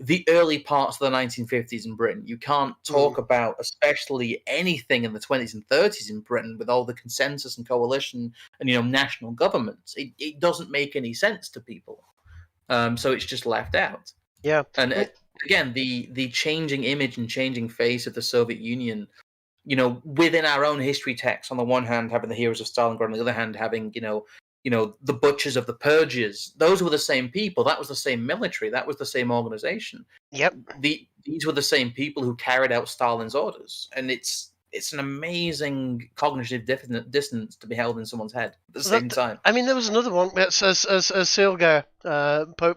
the early parts of the 1950s in Britain. You can't talk about especially anything in the 20s and 30s in Britain with all the consensus and coalition and, national governments. It doesn't make any sense to people. So it's just left out. Yeah. And again, the changing image and changing face of the Soviet Union, within our own history texts, on the one hand, having the heroes of Stalingrad, on the other hand, having, the butchers of the purges. Those were the same people. That was the same military. That was the same organization. Yep. These were the same people who carried out Stalin's orders. And it's an amazing cognitive dissonance to be held in someone's head at the same time. I mean, there was another one, as Silgar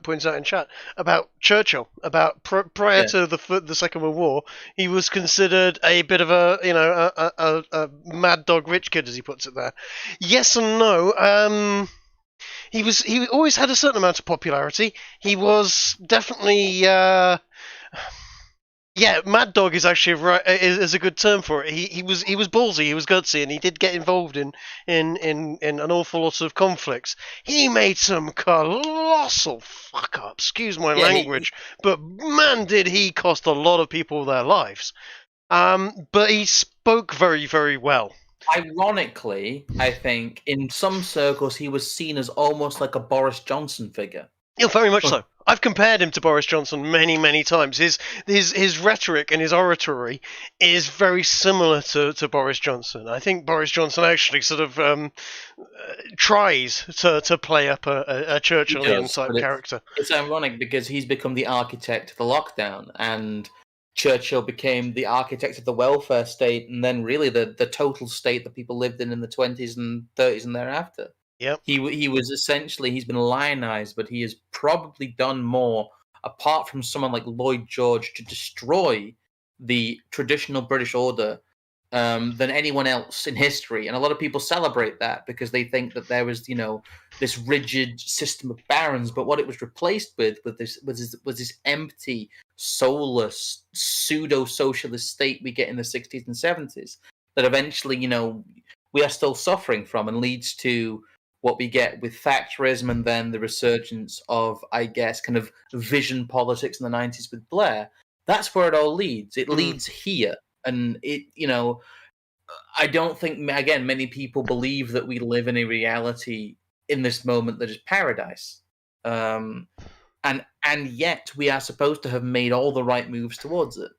points out in chat, about Churchill. About prior to the Second World War, he was considered a bit of a mad dog rich kid, as he puts it there. Yes and no. He always had a certain amount of popularity. He was definitely. Yeah, Mad Dog is actually is a good term for it. He was ballsy, he was gutsy, and he did get involved in an awful lot of conflicts. He made some colossal fuck ups, excuse my language, but man, did he cost a lot of people their lives. But he spoke very, very well. Ironically, I think in some circles he was seen as almost like a Boris Johnson figure. Yeah, very much so. I've compared him to Boris Johnson many, many times. His rhetoric and his oratory is very similar to Boris Johnson. I think Boris Johnson actually sort of tries to play up a Churchillian type character. It's ironic because he's become the architect of the lockdown, and Churchill became the architect of the welfare state, and then really the total state that people lived in the 20s and 30s and thereafter. Yep. He was essentially, he's been lionized, but he has probably done more, apart from someone like Lloyd George, to destroy the traditional British order than anyone else in history. And a lot of people celebrate that because they think that there was, this rigid system of barons, but what it was replaced with was this empty, soulless, pseudo-socialist state we get in the 60s and 70s that eventually, we are still suffering from, and leads to what we get with Thatcherism, and then the resurgence of, I guess, kind of vision politics in the 90s with Blair. That's where it all leads. It leads here, and I don't think, again, many people believe that we live in a reality in this moment that is paradise, and yet we are supposed to have made all the right moves towards it.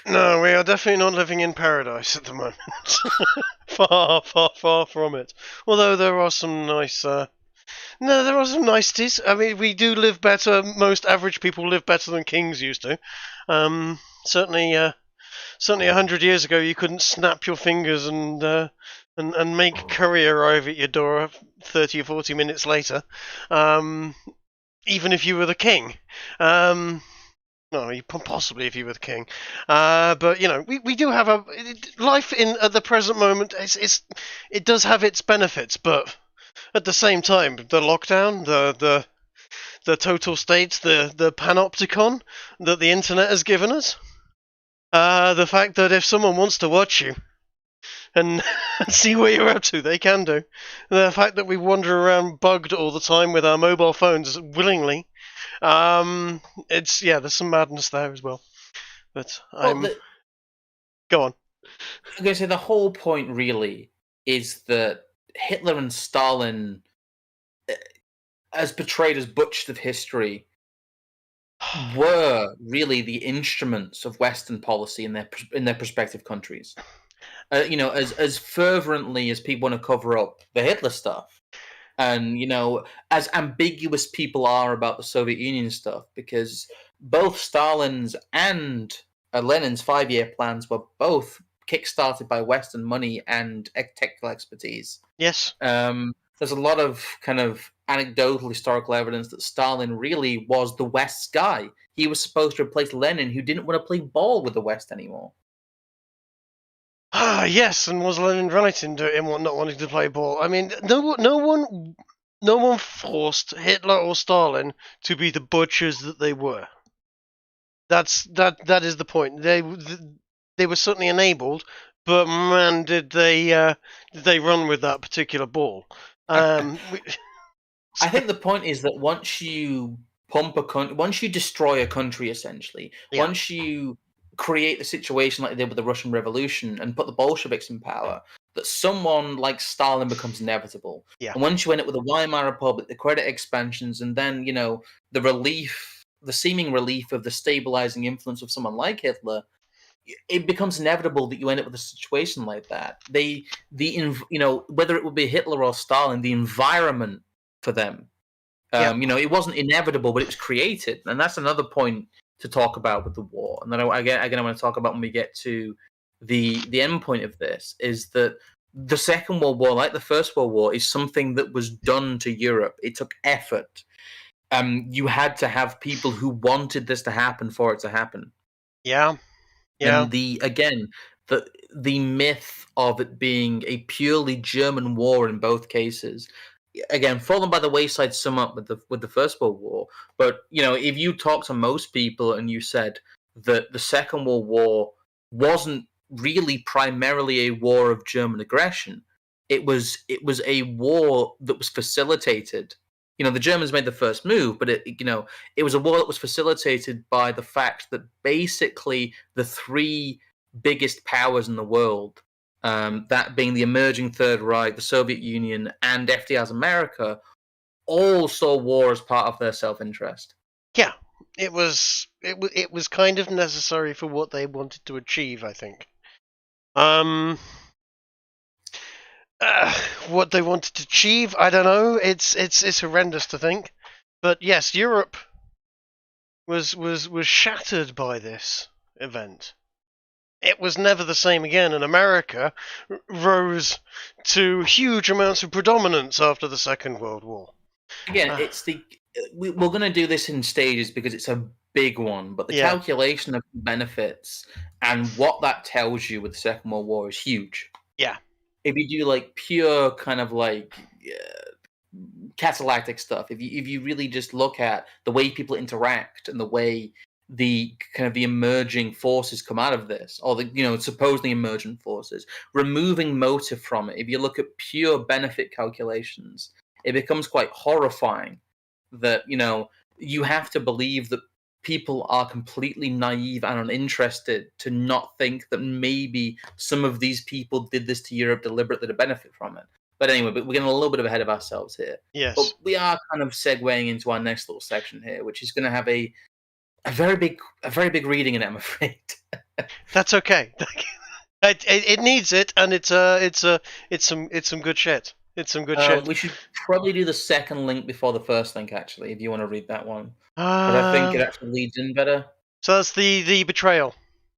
No, we are definitely not living in paradise at the moment. Far, far, far from it. Although there are some nice. There are some niceties. I mean, we do live better. Most average people live better than kings used to. Certainly 100 years ago, you couldn't snap your fingers and make curry arrive at your door 30 or 40 minutes later, even if you were the king. No, possibly if you were the king. But we do have a life at the present moment. It does have its benefits, but at the same time, the lockdown, the total states, the panopticon that the internet has given us. The fact that if someone wants to watch you and see what you're up to, they can do. The fact that we wander around bugged all the time with our mobile phones willingly. There's some madness there as well. But go on. I'm going to say the whole point really is that Hitler and Stalin, as portrayed as butchers of history, were really the instruments of Western policy in their respective countries. As fervently as people want to cover up the Hitler stuff, and as ambiguous people are about the Soviet Union stuff, because both Stalin's and Lenin's 5-year plans were both kickstarted by Western money and technical expertise. Yes. There's a lot of kind of anecdotal historical evidence that Stalin really was the West's guy. He was supposed to replace Lenin, who didn't want to play ball with the West anymore. Yes, and was Lenin right in not wanting to play ball? I mean, no one forced Hitler or Stalin to be the butchers that they were. That is the point. They were certainly enabled, but man, did they run with that particular ball. I think the point is that once you once you destroy a country, essentially, once you create the situation like they did with the Russian Revolution and put the Bolsheviks in power, that someone like Stalin becomes inevitable. Yeah. And once you end up with the Weimar Republic, the credit expansions, and then the seeming relief of the stabilizing influence of someone like Hitler, it becomes inevitable that you end up with a situation like that. Whether it would be Hitler or Stalin, the environment for them, it wasn't inevitable, but it was created, and that's another point to talk about with the war. And then I want to talk about when we get to the end point of this, is that the Second World War, like the First World War, is something that was done to Europe. It took effort. You had to have people who wanted this to happen for it to happen. Yeah. And the myth of it being a purely German war in both cases, again, fallen by the wayside somewhat with the First World War. But if you talk to most people and you said that the Second World War wasn't really primarily a war of German aggression, it was a war that was facilitated. The Germans made the first move, but it was a war that was facilitated by the fact that basically the three biggest powers in the world, that being the emerging Third Reich, the Soviet Union, and FDR's America, all saw war as part of their self-interest. Yeah, it was kind of necessary for what they wanted to achieve, I think. What they wanted to achieve, I don't know. It's horrendous to think, but yes, Europe was shattered by this event. It was never the same again, and America rose to huge amounts of predominance after the Second World War. Again, we're going to do this in stages because it's a big one, but the calculation of benefits and what that tells you with the Second World War is huge. Yeah. If you do like pure kind of like catalactic stuff, if you really just look at the way people interact and the way the kind of the emerging forces come out of this, or the supposedly emergent forces, removing motive from it, if you look at pure benefit calculations, it becomes quite horrifying that you have to believe that people are completely naive and uninterested to not think that maybe some of these people did this to Europe deliberately to benefit from it. But anyway, we're getting a little bit ahead of ourselves here. Yes. But we are kind of segueing into our next little section here, which is going to have a very big reading in it, I'm afraid. That's okay. It needs it, and it's some good shit. It's some good shit. We should probably do the second link before the first link, actually, if you want to read that one, because I think it actually leads in better. So that's the betrayal.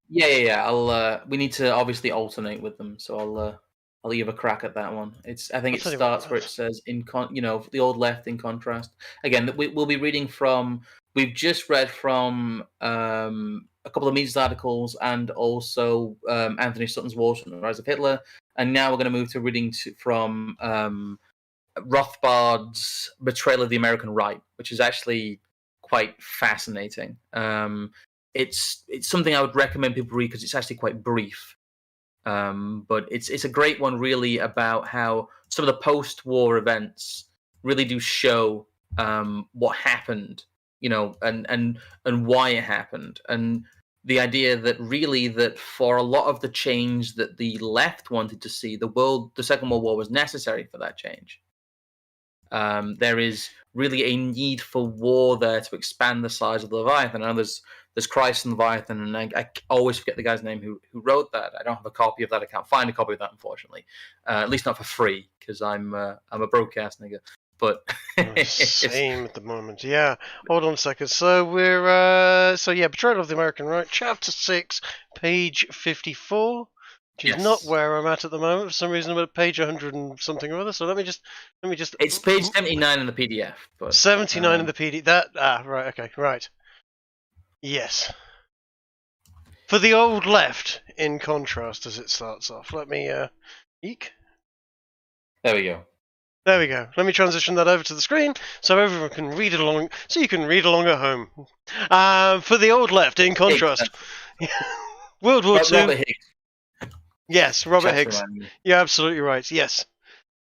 Yeah. We need to obviously alternate with them, so I'll give a crack at that one. I think it starts where it says the old left in contrast. Again, we'll be reading from. We've just read from a couple of Mises articles and also Anthony Sutton's Wars and the Rise of Hitler, and now we're going to move to reading from Rothbard's Betrayal of the American Right, which is actually quite fascinating. It's something I would recommend people read because it's actually quite brief. But it's a great one, really, about how some of the post-war events really do show what happened, and why it happened, and the idea that for a lot of the change that the left wanted to see, the Second World War was necessary for that change. There is really a need for war there to expand the size of the Leviathan. I know there's Christ and Leviathan, and I always forget the guy's name who wrote that. I don't have a copy of that. I can't find a copy of that, unfortunately. At least not for free, because I'm a broadcast nigga. But same at the moment. Yeah. Hold on a second. So we're Betrayal of the American Right, Chapter 6, page 54. Which is not where I'm at the moment. For some reason, I'm at page 100 and something or other. So let me just. It's page 79 in the PDF. But 79 in the PDF. Right. Okay. Right. Yes. For the old left, in contrast, as it starts off. Let me eek. There we go. There we go. Let me transition that over to the screen so everyone can read it along. So you can read along at home. For the old left, in contrast, World War II. Robert Higgs. Yes, Robert Higgs. You're absolutely right. Yes.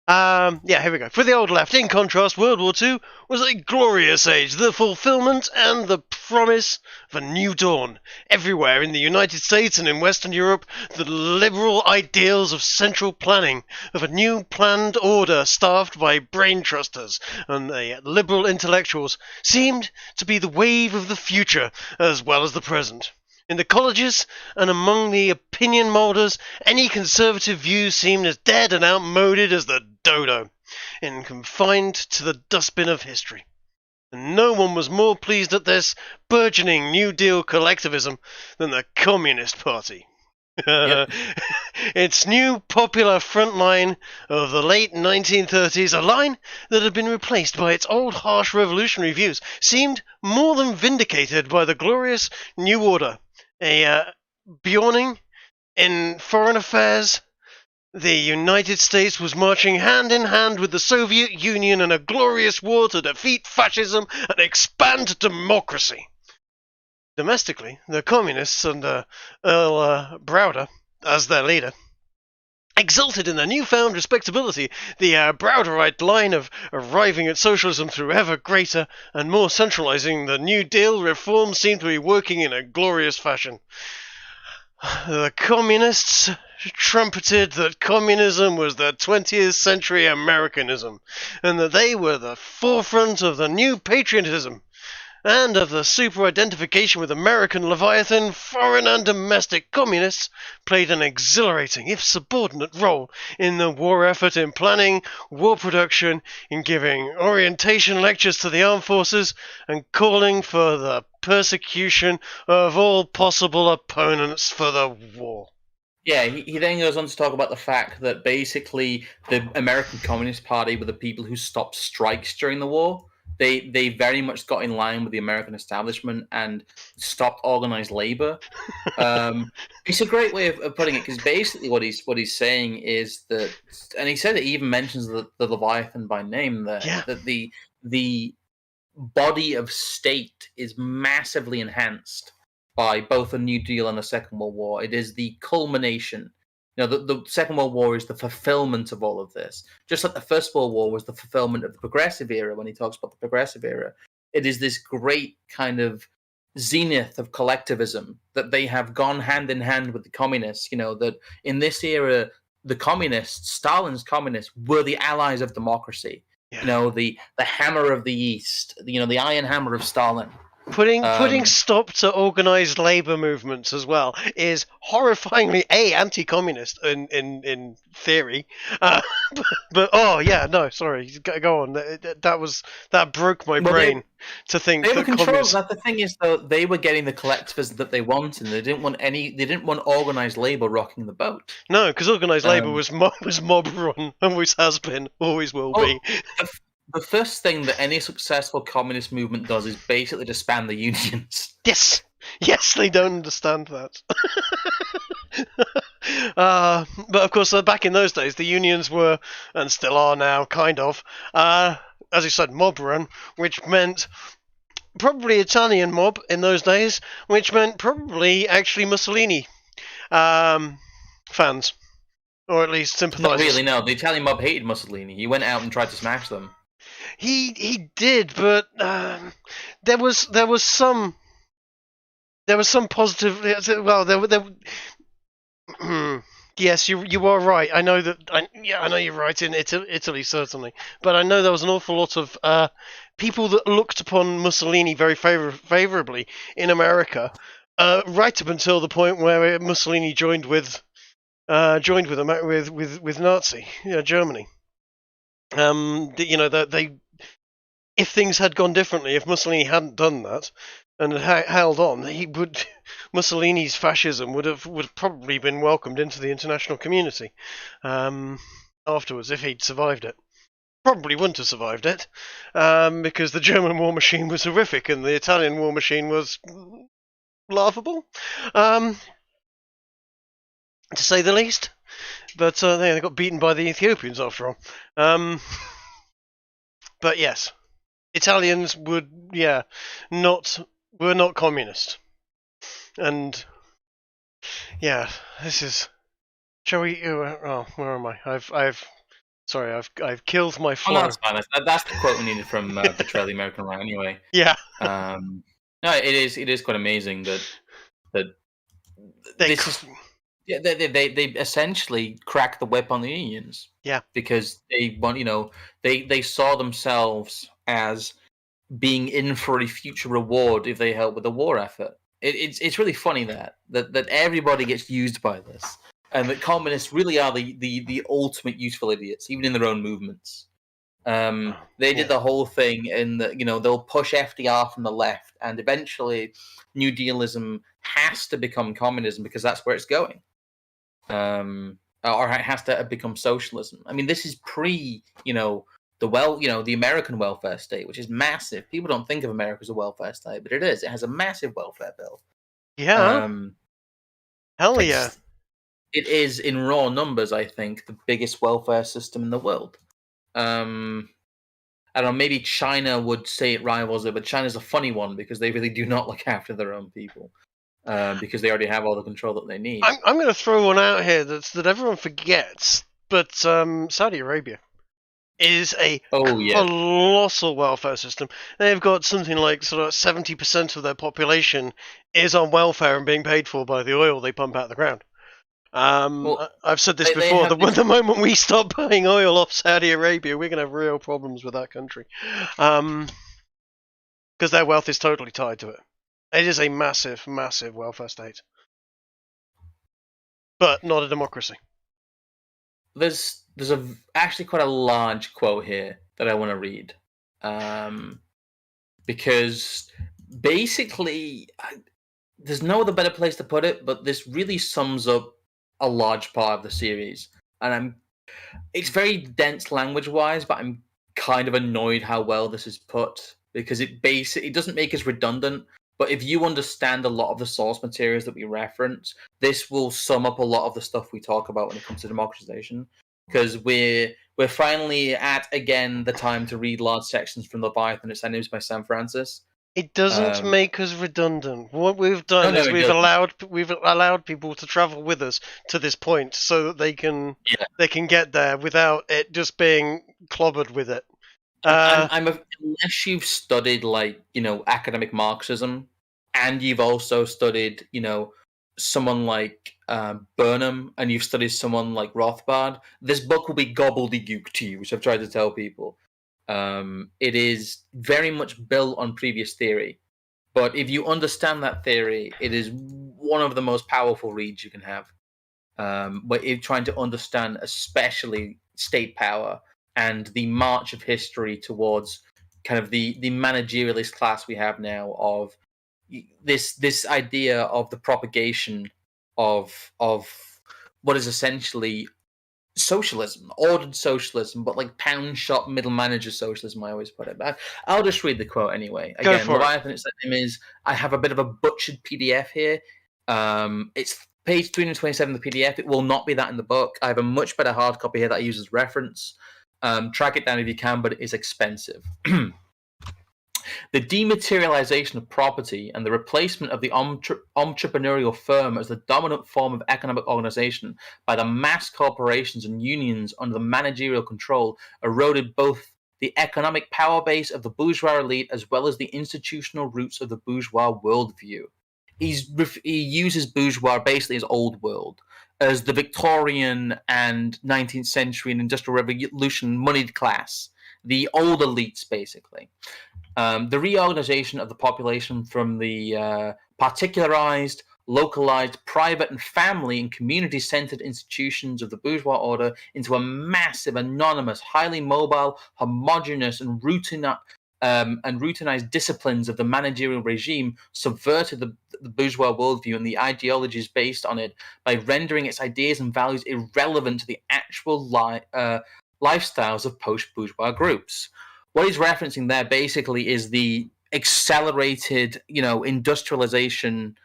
Here we go. For the old left, in contrast, World War II was a glorious age, the fulfillment and the promise of a new dawn. Everywhere in the United States and in Western Europe, the liberal ideals of central planning, of a new planned order staffed by brain trusters and the liberal intellectuals, seemed to be the wave of the future as well as the present. In the colleges and among the opinion moulders, any conservative view seemed as dead and outmoded as the dodo, and confined to the dustbin of history. And no one was more pleased at this burgeoning New Deal collectivism than the Communist Party. Yep. Its new popular front line of the late 1930s, a line that had been replaced by its old harsh revolutionary views, seemed more than vindicated by the glorious New Order. A Bjorning in foreign affairs, the United States was marching hand in hand with the Soviet Union in a glorious war to defeat fascism and expand democracy. Domestically, the communists under Earl Browder as their leader exulted in their newfound respectability. The Browderite line of arriving at socialism through ever greater and more centralizing the New Deal reforms seemed to be working in a glorious fashion. The communists trumpeted that communism was the 20th century Americanism, and that they were the forefront of the new patriotism, and of the super-identification with American Leviathan. Foreign and domestic communists played an exhilarating, if subordinate, role in the war effort, in planning war production, in giving orientation lectures to the armed forces, and calling for the persecution of all possible opponents for the war. Yeah, he then goes on to talk about the fact that basically the American Communist Party were the people who stopped strikes during the war. They very much got in line with the American establishment and stopped organized labor. It's a great way of putting it, because basically what he's saying is that, and he said it, he even mentions the Leviathan by name there, that the body of state is massively enhanced by both the New Deal and the Second World War. It is the culmination. The Second World War is the fulfillment of all of this. Just like the First World War was the fulfillment of the Progressive Era, when he talks about the Progressive Era. It is this great kind of zenith of collectivism, that they have gone hand in hand with the communists. That in this era, the communists, Stalin's communists, were the allies of democracy. Yeah. The hammer of the East. The iron hammer of Stalin. Putting stop to organised labour movements as well is horrifyingly anti-communist in theory, but oh yeah, no, sorry, go on. That broke my brain to think they were that controlled. The thing is, though, they were getting the collectivism that they wanted. They didn't want organised labour rocking the boat. No, because organised labour was mob run, always has been, always will be. The first thing that any successful communist movement does is basically disband the unions. Yes, they don't understand that. But of course, back in those days, the unions were, and still are now, kind of, as you said, mob run, which meant probably Italian mob in those days, which meant probably actually Mussolini fans, or at least sympathisers. Not really, no. The Italian mob hated Mussolini. He went out and tried to smash them. He did, but there was some positive. Well, yes, you are right. I know that. I know you're right in Italy certainly, but I know there was an awful lot of people that looked upon Mussolini very favorably in America, right up until the point where Mussolini joined with Nazi Germany. They if things had gone differently, if Mussolini hadn't done that and had held on, Mussolini's fascism would have probably been welcomed into the international community afterwards if he'd survived it. Probably wouldn't have survived it because the German war machine was horrific and the Italian war machine was laughable, to say the least. But they got beaten by the Ethiopians after all. But yes, Italians were not communist, and yeah, this is. Shall we? Oh, where am I? I've killed my flow. Oh, no, that's fine. That's the quote we needed from Betrayal the American Right, anyway. Yeah. No, it is quite amazing that they essentially cracked the whip on the unions. Yeah. Because they saw themselves as being in for a future reward if they help with the war effort. It's really funny that everybody gets used by this, and that communists really are the ultimate useful idiots, even in their own movements. They did the whole thing in that they'll push FDR from the left, and eventually New Dealism has to become communism because that's where it's going. Or it has to become socialism. I mean, this is pre, the American welfare state, which is massive. People don't think of America as a welfare state, but it is. It has a massive welfare bill. Yeah. Hell yeah. It is, in raw numbers, I think, the biggest welfare system in the world. I don't know, maybe China would say it rivals it, but China's a funny one because they really do not look after their own people. Because they already have all the control that they need. I'm going to throw one out here that everyone forgets, but Saudi Arabia is a colossal welfare system. They've got something like sort of 70% of their population is on welfare and being paid for by the oil they pump out the ground. I've said this before. The moment we stop buying oil off Saudi Arabia, we're going to have real problems with that country, because their wealth is totally tied to it. It is a massive, massive welfare state, but not a democracy. There's actually quite a large quote here that I want to read, because basically there's no other better place to put it, but this really sums up a large part of the series, and it's very dense language-wise, but I'm kind of annoyed how well this is put, because it doesn't make us redundant. But if you understand a lot of the source materials that we reference, this will sum up a lot of the stuff we talk about when it comes to democratization. Because we're finally at, again, the time to read large sections from Leviathan and Its Enemies by Sam Francis. It doesn't make us redundant. What we've done is we've allowed people to travel with us to this point so that they can get there without it just being clobbered with it. Unless you've studied academic Marxism, and you've also studied, someone like Burnham, and you've studied someone like Rothbard, this book will be gobbledygook to you, which I've tried to tell people. It is very much built on previous theory, but if you understand that theory, it is one of the most powerful reads you can have. But if trying to understand, especially state power and the march of history towards kind of the managerialist class we have now, of this idea of the propagation of what is essentially socialism, ordered socialism, but like pound shop middle manager socialism. I always put it back. I'll just read the quote anyway. Go Again, for it. Leviathan, its name is. I have a bit of a butchered PDF here. It's page 327 of the PDF. It will not be that in the book. I have a much better hard copy here that I use as reference. Track it down if you can, but it is expensive. The dematerialization of property and the replacement of the entrepreneurial firm as the dominant form of economic organization by the mass corporations and unions under the managerial control eroded both the economic power base of the bourgeois elite as well as the institutional roots of the bourgeois worldview. He uses bourgeois basically as old world, as the Victorian and 19th century and Industrial Revolution moneyed class, the old elites basically. The reorganization of the population from the particularized, localized, private, and family and community-centered institutions of the bourgeois order into a massive, anonymous, highly mobile, homogeneous, and routinized disciplines of the managerial regime subverted the bourgeois worldview and the ideologies based on it by rendering its ideas and values irrelevant to the actual lifestyles of post-bourgeois groups. What he's referencing there basically is the accelerated, industrialization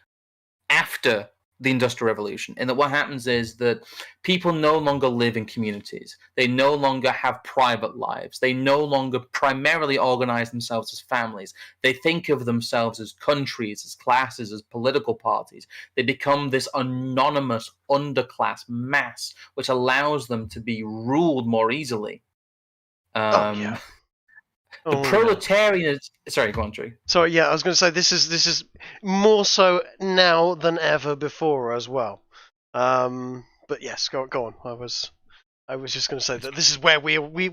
after the Industrial Revolution. And that what happens is that people no longer live in communities. They no longer have private lives. They no longer primarily organize themselves as families. They think of themselves as countries, as classes, as political parties. They become this anonymous underclass mass, which allows them to be ruled more easily. Yeah. The proletarian. Sorry, go on, Drew. Sorry, yeah, I was going to say this is more so now than ever before as well. But yes, go on. I was just going to say that this is where we're where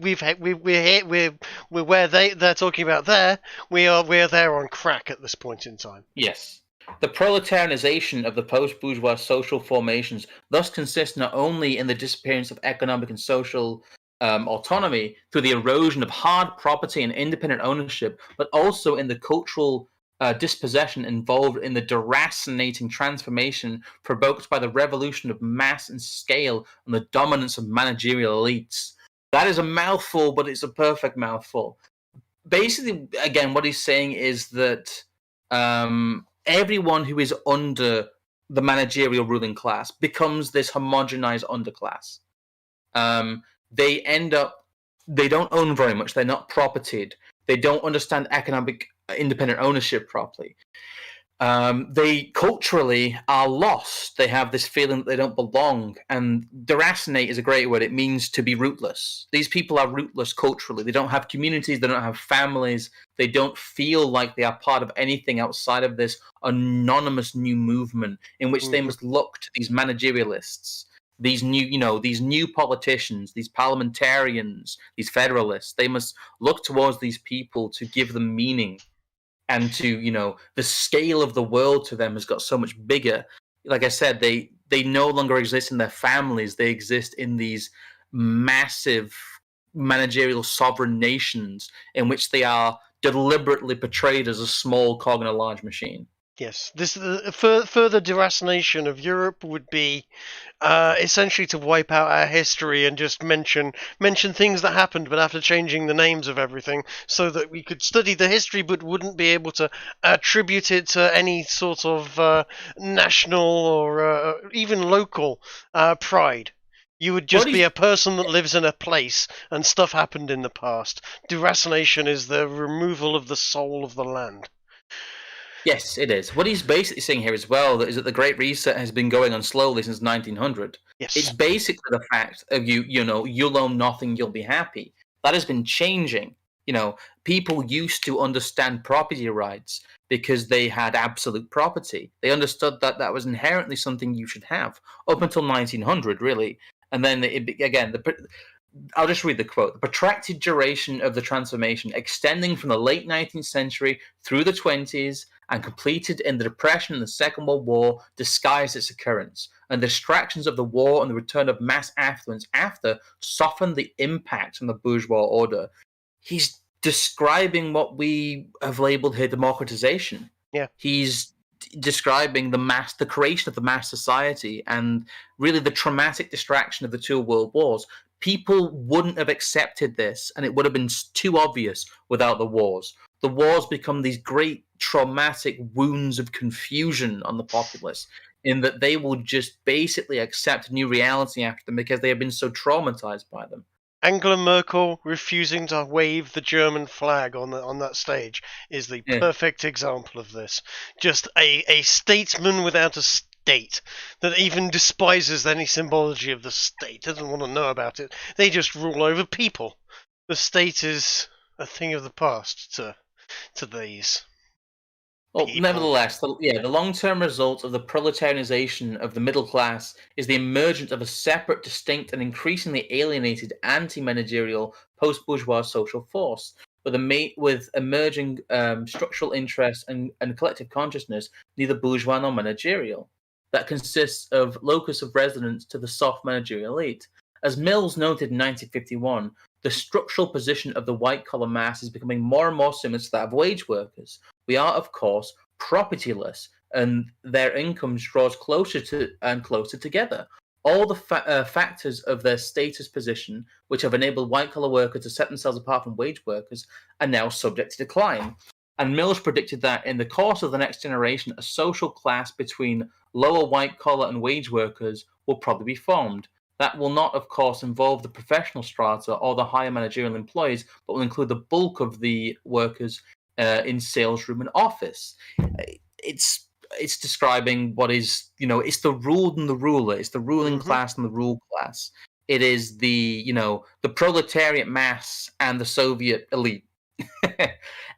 they're talking about there. We're there on crack at this point in time. Yes. The proletarianization of the post-bourgeois social formations thus consists not only in the disappearance of economic and social autonomy through the erosion of hard property and independent ownership, but also in the cultural dispossession involved in the deracinating transformation provoked by the revolution of mass and scale and the dominance of managerial elites. That is a mouthful, but it's a perfect mouthful. Basically, again, what he's saying is that everyone who is under the managerial ruling class becomes this homogenized underclass. They don't own very much. They're not propertied. They don't understand economic independent ownership properly. They culturally are lost. They have this feeling that they don't belong. And deracinate is a great word. It means to be rootless. These people are rootless culturally. They don't have communities. They don't have families. They don't feel like they are part of anything outside of this anonymous new movement in which they must look to these managerialists. These new politicians, these parliamentarians, these federalists, they must look towards these people to give them meaning, and to, the scale of the world to them has got so much bigger. Like I said, they no longer exist in their families. They exist in these massive managerial sovereign nations in which they are deliberately portrayed as a small cog in a large machine. Yes, this further deracination of Europe would be essentially to wipe out our history and just mention things that happened, but after changing the names of everything, so that we could study the history, but wouldn't be able to attribute it to any sort of national or even local pride. You would just be a person that lives in a place, and stuff happened in the past. Deracination is the removal of the soul of the land. Yes, it is. What he's basically saying here as well is that the Great Reset has been going on slowly since 1900. Yes. It's basically the fact of you'll own nothing, you'll be happy. That has been changing. People used to understand property rights because they had absolute property. They understood that that was inherently something you should have up until 1900, really. And then I'll just read the quote. The protracted duration of the transformation, extending from the late 19th century through the 20s and completed in the Depression and the Second World War, disguised its occurrence. And the distractions of the war and the return of mass affluence after softened the impact on the bourgeois order. He's describing what we have labeled here democratization. Yeah. He's describing the creation of the mass society and really the traumatic distraction of the two world wars. People wouldn't have accepted this, and it would have been too obvious without the wars. The wars become these great traumatic wounds of confusion on the populace, in that they will just basically accept a new reality after them because they have been so traumatized by them. Angela Merkel refusing to wave the German flag on that stage is the perfect example of this. Just a statesman without a state that even despises any symbology of the state, doesn't want to know about it. They just rule over people. The state is a thing of the past to these. Well, people. Nevertheless, the long-term result of the proletarianization of the middle class is the emergence of a separate, distinct, and increasingly alienated anti-managerial post-bourgeois social force, with emerging structural interests and collective consciousness, neither bourgeois nor managerial, that consists of locus of residence to the soft managerial elite. As Mills noted in 1951, the structural position of the white-collar mass is becoming more and more similar to that of wage workers. We are, of course, propertyless, and their incomes draws closer together. All the factors of their status position, which have enabled white-collar workers to set themselves apart from wage workers, are now subject to decline. And Mills predicted that in the course of the next generation, a social class between lower white-collar and wage workers will probably be formed. That will not, of course, involve the professional strata or the higher managerial employees, but will include the bulk of the workers in sales room and office. It's describing what is, it's the ruled and the ruler. It's the ruling class and the ruled class. It is the proletariat mass and the Soviet elite.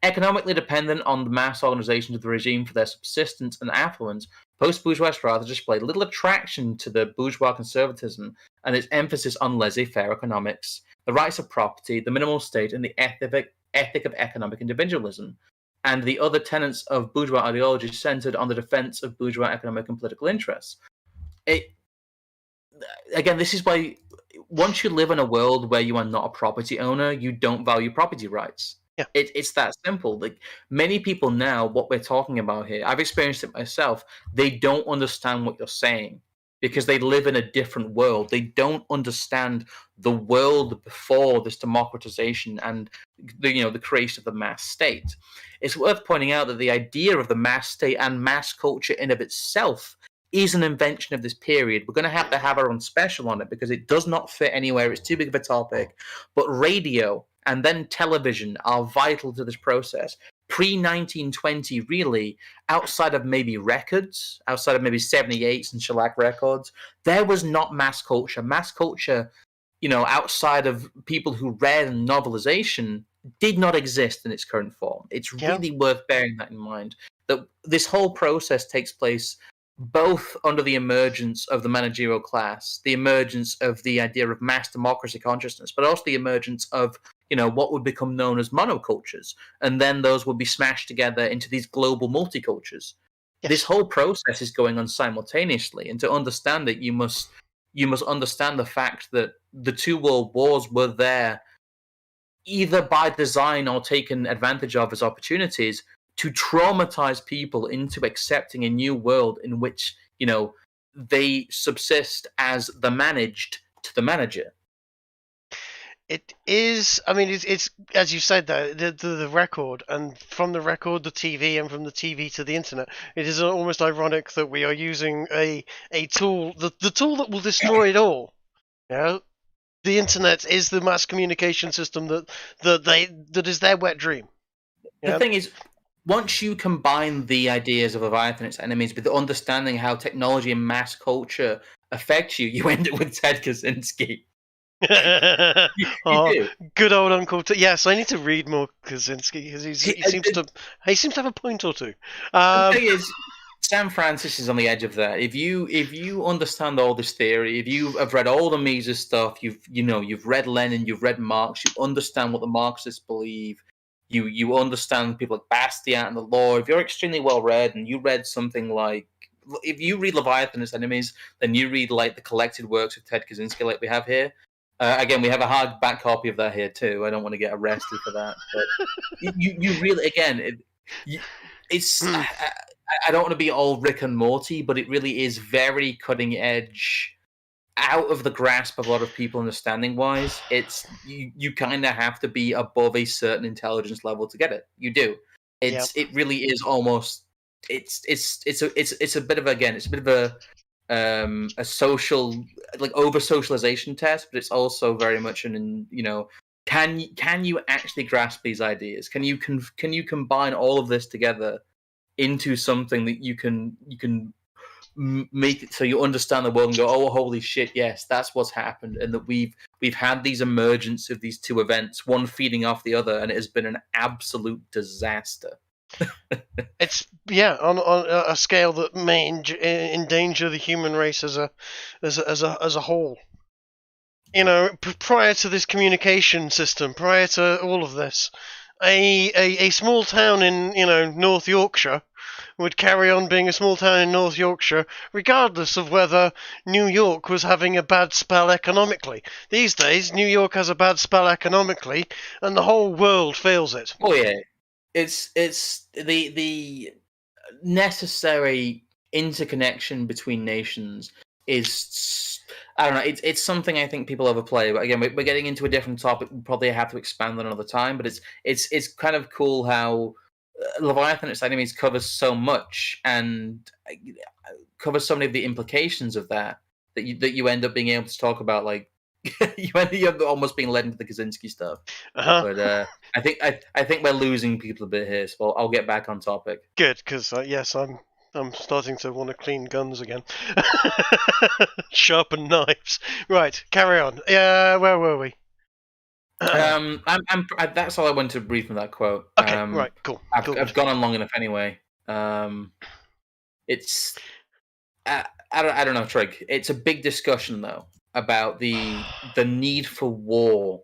Economically dependent on the mass organizations of the regime for their subsistence and affluence, post-bourgeois strata displayed little attraction to the bourgeois conservatism and its emphasis on laissez-faire economics, the rights of property, the minimal state, and the ethic of economic individualism, and the other tenets of bourgeois ideology centered on the defense of bourgeois economic and political interests. Again, this is why once you live in a world where you are not a property owner, you don't value property rights. Yeah. It's that simple. Like, many people now, what we're talking about here, I've experienced it myself, they don't understand what you're saying because they live in a different world. They don't understand the world before this democratization and the creation of the mass state. It's worth pointing out that the idea of the mass state and mass culture in of itself is an invention of this period. We're going to have our own special on it because it does not fit anywhere. It's too big of a topic. But radio and then television are vital to this process. Pre-1920, really, outside of maybe records, outside of maybe 78s and shellac records, there was not mass culture. Mass culture, outside of people who read novelization, did not exist in its current form. It's really worth bearing that in mind, that this whole process takes place both under the emergence of the managerial class, the emergence of the idea of mass democracy consciousness, but also the emergence of what would become known as monocultures, and then those would be smashed together into these global multicultures. Yes. This whole process is going on simultaneously, and to understand it, you must understand the fact that the two world wars were there either by design or taken advantage of as opportunities to traumatize people into accepting a new world in which, they subsist as the managed to the manager. It is, it's as you said, though, the record, and from the record, the TV, and from the TV to the internet, it is almost ironic that we are using a tool, the tool that will destroy it all. The internet is the mass communication system that is their wet dream. The thing is, once you combine the ideas of Leviathan and its enemies with the understanding how technology and mass culture affect you, you end up with Ted Kaczynski. You Oh, do. good old Uncle. Yes, I need to read more Kaczynski because he seems to have a point or two. The thing is, San Francis is on the edge of that. If you understand all this theory, if you have read all the Mises stuff, you've read Lenin, you've read Marx, you understand what the Marxists believe. You understand people like Bastiat and the law. If you're extremely well read and you read something like, if you read Leviathan and its Enemies, then you read like the collected works of Ted Kaczynski, like we have here. Again, we have a hardback copy of that here too. I don't want to get arrested for that, but you really, again, it's. I don't want to be all Rick and Morty, but it really is very cutting edge, out of the grasp of a lot of people understanding wise. It's you kind of have to be above a certain intelligence level to get it. You do. It really is almost. It's a bit of a social, like, over socialization test, but it's also very much can you actually grasp these ideas? Can you combine all of this together into something that you can make it so you understand the world and go, oh, holy shit, yes, that's what's happened, and that we've had these emergence of these two events, one feeding off the other, and it has been an absolute disaster. It's on a scale that may endanger the human race as a whole. Prior to this communication system, prior to all of this, a small town in North Yorkshire would carry on being a small town in North Yorkshire, regardless of whether New York was having a bad spell economically. These days, New York has a bad spell economically, and the whole world feels it. Oh yeah, it's the necessary interconnection between nations is, I don't know, it's something I think people overplay. But again, we're getting into a different topic. We'll probably have to expand on another time. But it's kind of cool how Leviathan and its Enemies covers so much and covers so many of the implications of that you end up being able to talk about, like you end up almost being led into the Kaczynski stuff. But I think we're losing people a bit here, so I'll get back on topic. Good, because yes, I'm starting to want to clean guns again. Sharpen knives. Right, carry on. Where were we? That's all I wanted to read from that quote. Okay, right, cool. I've gone on long enough anyway. It's I don't know, Trig. It's a big discussion though about the need for war,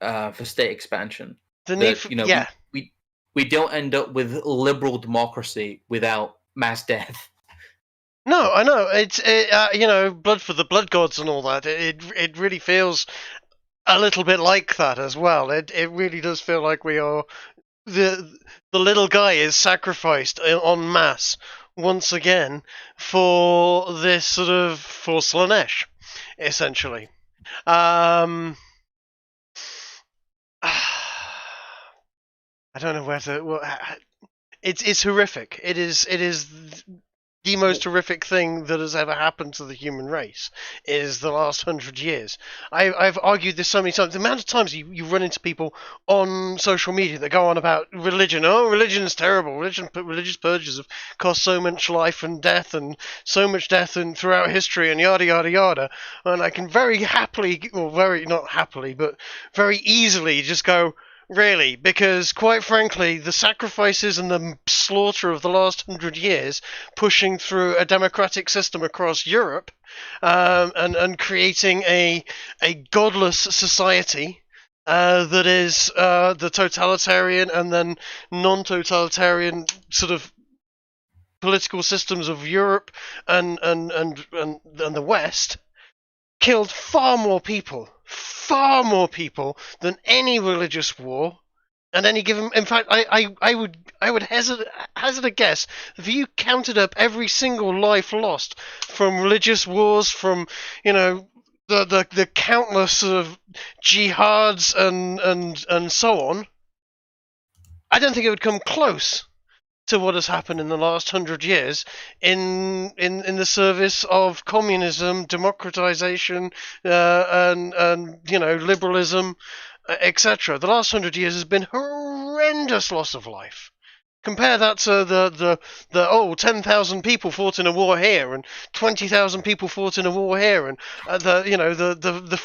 for state expansion. The need for we don't end up with liberal democracy without mass death. No, I know. It's blood for the blood gods and all that. It really feels a little bit like that as well. It really does feel like we are the little guy is sacrificed en masse once again for this sort of for Slanesh, essentially. I don't know where to. Well, it's horrific. It is the most horrific thing that has ever happened to the human race is the last 100 years. I've argued this so many times. The amount of times you run into people on social media that go on about religion. Oh, religion is terrible. Religious purges have cost so much life and death, and so much death and throughout history, and yada yada yada. And I can very happily, or very not happily, but very easily just go, really, because quite frankly, the sacrifices and the slaughter of the last 100 years, pushing through a democratic system across Europe, and creating a godless society that is the totalitarian and then non-totalitarian sort of political systems of Europe and the West, killed far more people than any religious war and any given. In fact, I would hazard a guess, if you counted up every single life lost from religious wars, from the countless sort of jihads and so on, I don't think it would come close to what has happened in the last 100 years in the service of communism, democratization, and liberalism, etc. The last 100 years has been horrendous loss of life. Compare that to the 10,000 people fought in a war here, and 20,000 people fought in a war here, and the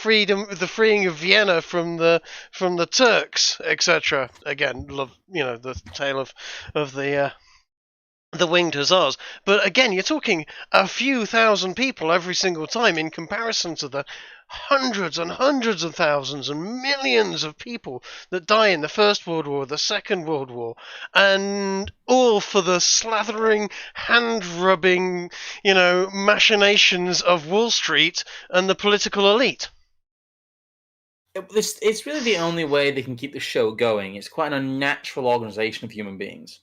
freeing of Vienna from the Turks, etc. Again, love the tale of the winged hussars. But again, you're talking a few thousand people every single time in comparison to the hundreds and hundreds of thousands and millions of people that die in the First World War, the Second World War, and all for the slathering, hand-rubbing, machinations of Wall Street and the political elite. It's really the only way they can keep the show going. It's quite an unnatural organization of human beings.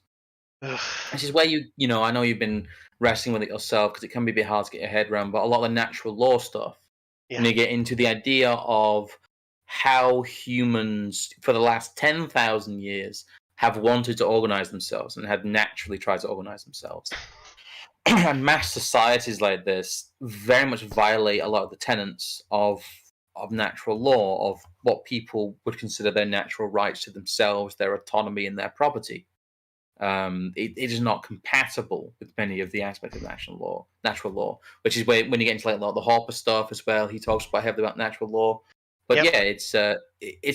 This is where I know you've been wrestling with it yourself because it can be a bit hard to get your head around, but a lot of the natural law stuff, when you get into the idea of how humans for the last 10,000 years have wanted to organize themselves and have naturally tried to organize themselves. And mass societies like this very much violate a lot of the tenets of natural law, of what people would consider their natural rights to themselves, their autonomy, and their property. It is not compatible with many of the aspects of natural law, which is when you get into like the Harper stuff as well. He talks quite heavily about natural law, but it's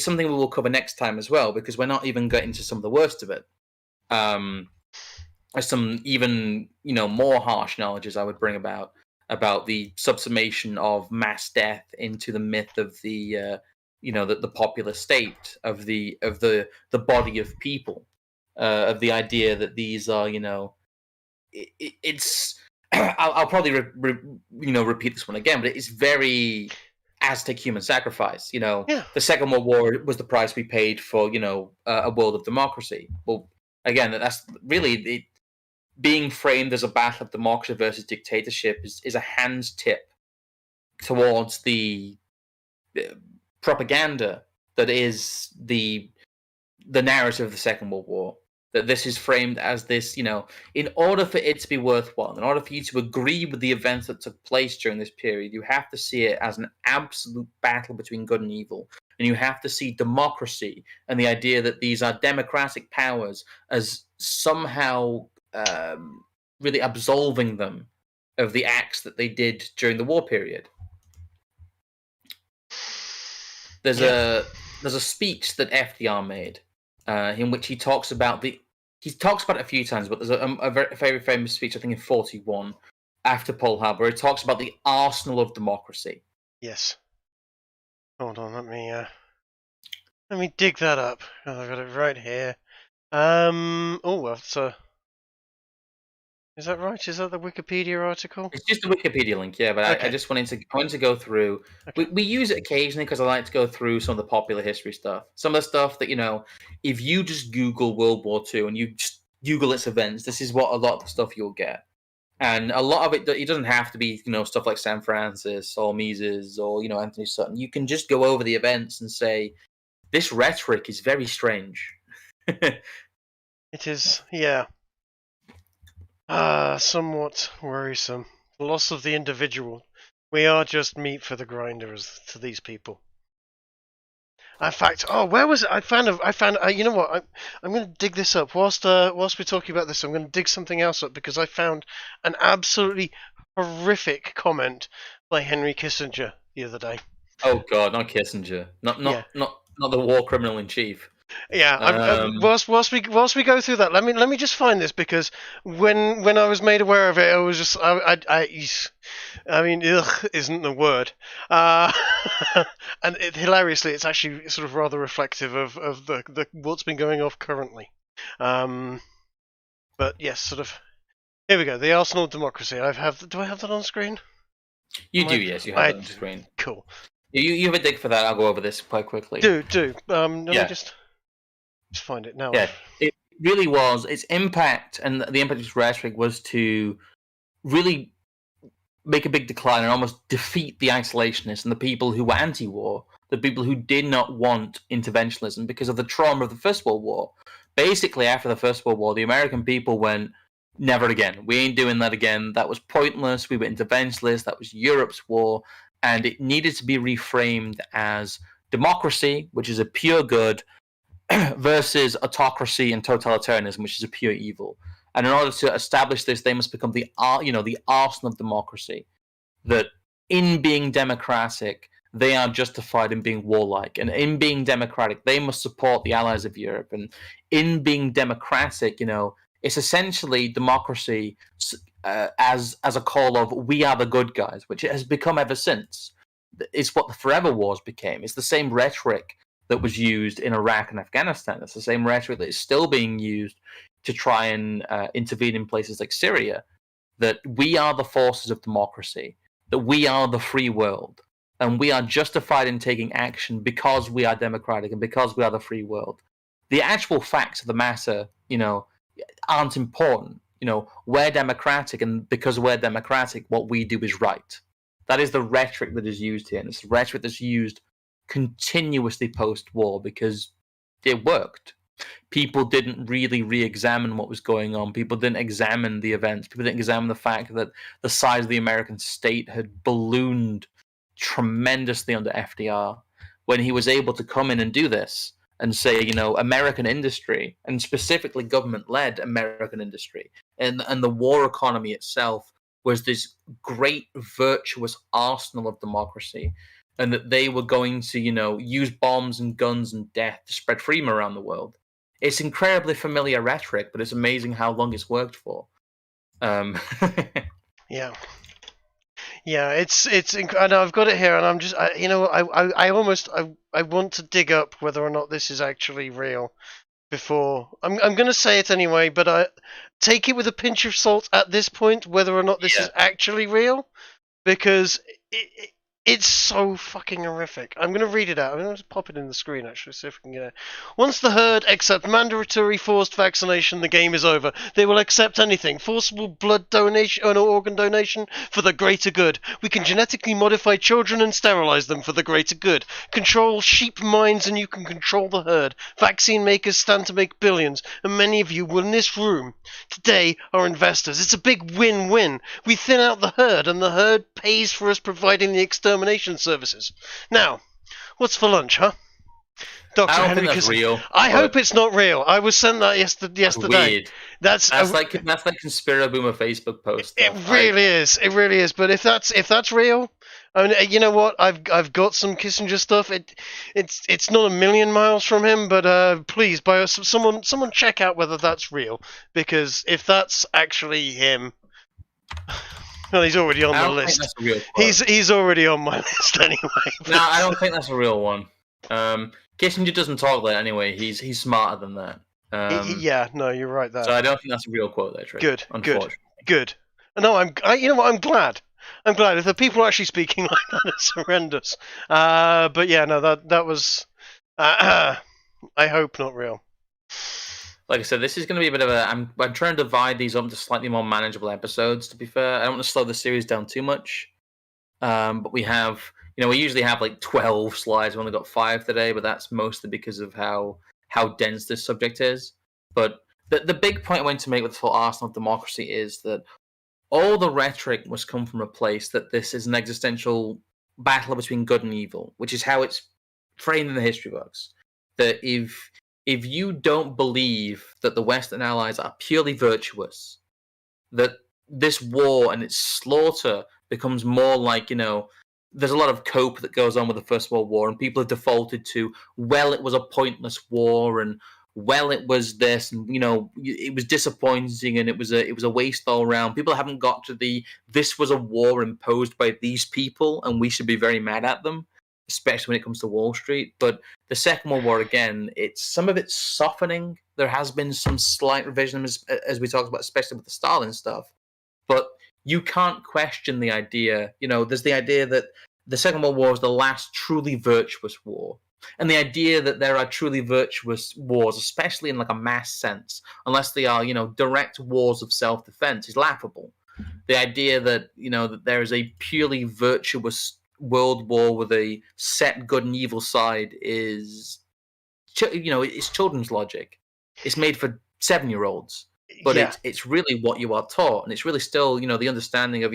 something we will cover next time as well, because we're not even getting to some of the worst of it. There's some even more harsh knowledges I would bring about the subsumation of mass death into the myth of the the popular state of the body of people. Of the idea that these are, it's. I'll probably repeat this one again, but it's very Aztec human sacrifice. The Second World War was the price we paid for a world of democracy. Well, again, that's really being framed as a battle of democracy versus dictatorship is a hand's tip towards the propaganda that is the narrative of the Second World War. That this is framed as this, in order for it to be worthwhile, in order for you to agree with the events that took place during this period, you have to see it as an absolute battle between good and evil. And you have to see democracy and the idea that these are democratic powers as somehow really absolving them of the acts that they did during the war period. There's a speech that FDR made in which he talks about it a few times, but there's a very, very famous speech, I think in 41, after Pearl Harbor, where he talks about the arsenal of democracy. Yes. Hold on, let me dig that up. I've got it right here. Is that right? Is that the Wikipedia article? It's just a Wikipedia link, yeah. But okay. I just wanted to go through. Okay. We use it occasionally because I like to go through some of the popular history stuff. Some of the stuff that if you just Google World War II and you just Google its events, this is what a lot of the stuff you'll get. And a lot of it doesn't have to be stuff like San Francis or Mises or Anthony Sutton. You can just go over the events and say this rhetoric is very strange. It is, yeah. Somewhat worrisome. The loss of the individual. We are just meat for the grinder to these people. In fact, where was it? I found. You know what? I'm going to dig this up whilst we're talking about this. I'm going to dig something else up because I found an absolutely horrific comment by Henry Kissinger the other day. Oh God, not Kissinger. Not the war criminal in chief. Yeah. Whilst we go through that, let me just find this, because when I was made aware of it, I was just I mean, ugh isn't the word. And hilariously, it's actually sort of rather reflective of the what's been going off currently. But yes, sort of. Here we go. The arsenal of democracy. Do I have that on screen? You do, yes. You have it on screen. Cool. You have a dig for that. I'll go over this quite quickly. Do. Let me just find it now. Yeah, it really was. Its impact and the impact of its rhetoric was to really make a big decline and almost defeat the isolationists and the people who were anti-war, the people who did not want interventionism because of the trauma of the First World War. Basically, after the First World War, the American people went, never again. We ain't doing that again. That was pointless. We were interventionist. That was Europe's war. And it needed to be reframed as democracy, which is a pure good, versus autocracy and totalitarianism, which is a pure evil. And in order to establish this, they must become the arsenal of democracy. That in being democratic, they are justified in being warlike, and in being democratic, they must support the allies of Europe. And in being democratic, it's essentially democracy as a call of we are the good guys, which it has become ever since. It's what the Forever Wars became. It's the same rhetoric that was used in Iraq and Afghanistan. It's the same rhetoric that is still being used to try and intervene in places like Syria. That we are the forces of democracy, that we are the free world, and we are justified in taking action because we are democratic and because we are the free world. The actual facts of the matter, aren't important. We're democratic, and because we're democratic, what we do is right. That is the rhetoric that is used here, and it's the rhetoric that's used continuously post-war because it worked. People didn't really re-examine what was going on. People didn't examine the events. People didn't examine the fact that the size of the American state had ballooned tremendously under FDR when he was able to come in and do this and say, American industry, and specifically government-led American industry, and the war economy itself was this great virtuous arsenal of democracy, and that they were going to, use bombs and guns and death to spread freedom around the world. It's incredibly familiar rhetoric, but it's amazing how long it's worked for. Yeah. Yeah, it's I know I've got it here, and I'm just I want to dig up whether or not this is actually real before I'm going to say it anyway, but I take it with a pinch of salt at this point whether or not this is actually real, because it's so fucking horrific. I'm going to read it out. I'm going to just pop it in the screen, actually, see if we can get it. Once the herd accept mandatory forced vaccination, the game is over. They will accept anything. Forcible blood donation or organ donation for the greater good. We can genetically modify children and sterilize them for the greater good. Control sheep minds and you can control the herd. Vaccine makers stand to make billions, and many of you in this room today are investors. It's a big win-win. We thin out the herd, and the herd pays for us providing the extermination services. Now, what's for lunch, huh? Dr. I don't Henry think that's real. I hope it's not real. I was sent that yesterday. Weird. That's like Conspira Boomer Facebook post. It really is. It really is. But if that's real, I mean, you know what? I've got some Kissinger stuff. It's not a million miles from him, but please, someone check out whether that's real, because if that's actually him. Well, he's already on the list. Think that's a real quote. He's already on my list anyway. But... No, I don't think that's a real one. Kissinger doesn't talk like that anyway. He's smarter than that. Yeah, no, you're right there. So I don't think that's a real quote there, Trick. Good. No, you know what? I'm glad. If the people are actually speaking like that, it's horrendous. But yeah, no, that was. I hope not real. Like I said, this is going to be a bit of a... I'm trying to divide these up into slightly more manageable episodes, to be fair. I don't want to slow the series down too much. But we have... we usually have like 12 slides. We've only got 5 today, but that's mostly because of how dense this subject is. But the big point I want to make with the full arsenal of democracy is that all the rhetoric must come from a place that this is an existential battle between good and evil, which is how it's framed in the history books. That if you don't believe that the Western Allies are purely virtuous, that this war and its slaughter becomes more like, there's a lot of cope that goes on with the First World War, and people have defaulted to, well, it was a pointless war, and well, it was this, and it was disappointing, and it was a waste all around. People haven't got to this was a war imposed by these people, and we should be very mad at them, especially when it comes to Wall Street. But the Second World War, again, some of it's softening. There has been some slight revision, as we talked about, especially with the Stalin stuff. But you can't question the idea, there's the idea that the Second World War is the last truly virtuous war. And the idea that there are truly virtuous wars, especially in like a mass sense, unless they are, direct wars of self-defense, is laughable. The idea that, that there is a purely virtuous world war with a set good and evil side is, it's children's logic. It's made for 7-year-olds. but Yeah. it's really what you are taught, and it's really still, the understanding of,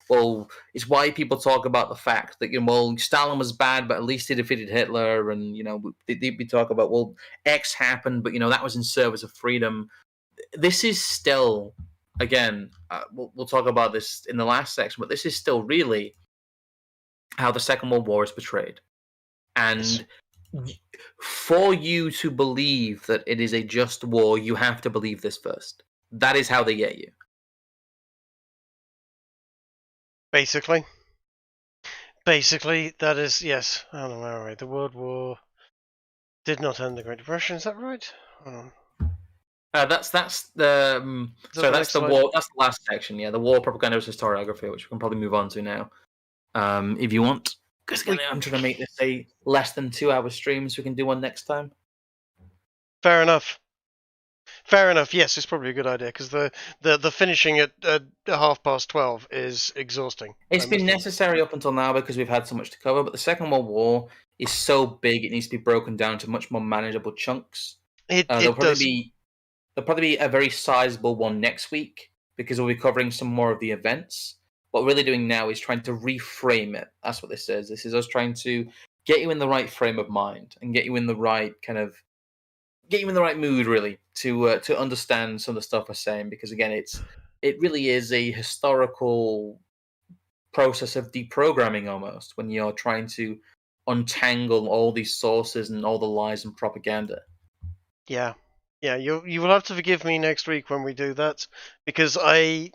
well, it's why people talk about the fact that, well, Stalin was bad, but at least he defeated Hitler, and we talk about, well, X happened, but that was in service of freedom. This is still, again, we'll talk about this in the last section, but this is still really how the Second World War is portrayed. And for you to believe that it is a just war, you have to believe this first. That is how they get you. Basically, that is, yes. I don't know, where are we? The World War did not end the Great Depression. Is that right? Hold on. That's the Is that the that's next the slide? war. That's the last section. Yeah, the war, propaganda, historiography, which we can probably move on to now, if you want. Because I'm trying to make this a less than 2-hour stream, so we can do one next time. Fair enough. Yes, it's probably a good idea because the finishing at 12:30 is exhausting. It's been necessary up until now because we've had so much to cover, but the Second World War is so big it needs to be broken down to much more manageable chunks. There'll probably be a very sizable one next week because we'll be covering some more of the events. What we're really doing now is trying to reframe it. That's what this is. This is us trying to get you in the right frame of mind and get you in the right mood, really, to understand some of the stuff we're saying. Because again, it really is a historical process of deprogramming almost, when you're trying to untangle all these sources and all the lies and propaganda. Yeah. You will have to forgive me next week when we do that, because I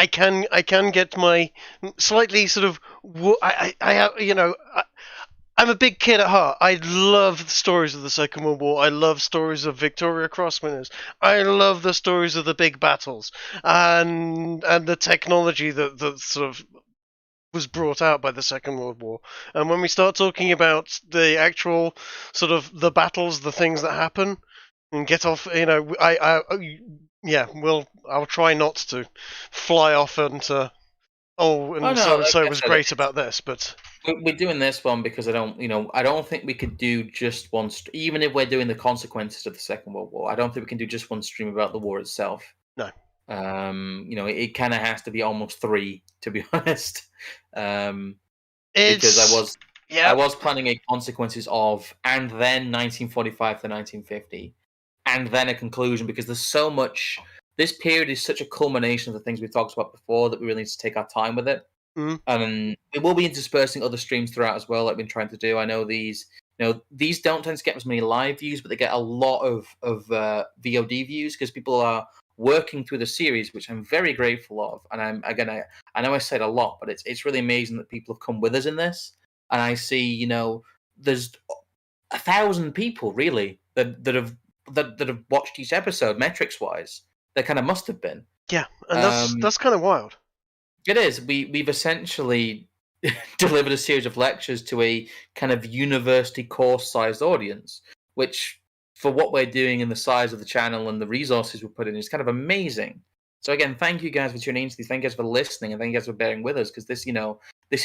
can get my slightly sort of I'm a big kid at heart. I love the stories of the Second World War. I love stories of Victoria Cross winners. I love the stories of the big battles and the technology that sort of was brought out by the Second World War. And when we start talking about the actual sort of the battles, the things that happen, and get off, I'll try not to fly off and so was great about this, but we're doing this one because I don't think we could do just one. Even if we're doing the consequences of the Second World War, I don't think we can do just one stream about the war itself. No. It kind of has to be almost 3, to be honest. Because I was planning a consequences of, and then 1945 to 1950, and then a conclusion, because there's so much. This period is such a culmination of the things we've talked about before that we really need to take our time with it. And we will be interspersing other streams throughout as well, like we've been trying to do. I know these don't tend to get as many live views, but they get a lot of VOD views because people are working through the series, which I'm very grateful of. And I know I said a lot, but it's really amazing that people have come with us in this. And I see, there's 1,000 people really that have watched each episode, metrics wise. There kind of must have been. Yeah, and that's kind of wild. It is. We've essentially delivered a series of lectures to a kind of university course-sized audience, which, for what we're doing and the size of the channel and the resources we put in, is kind of amazing. So again, thank you guys for tuning into these. Thank you guys for listening, and thank you guys for bearing with us, because this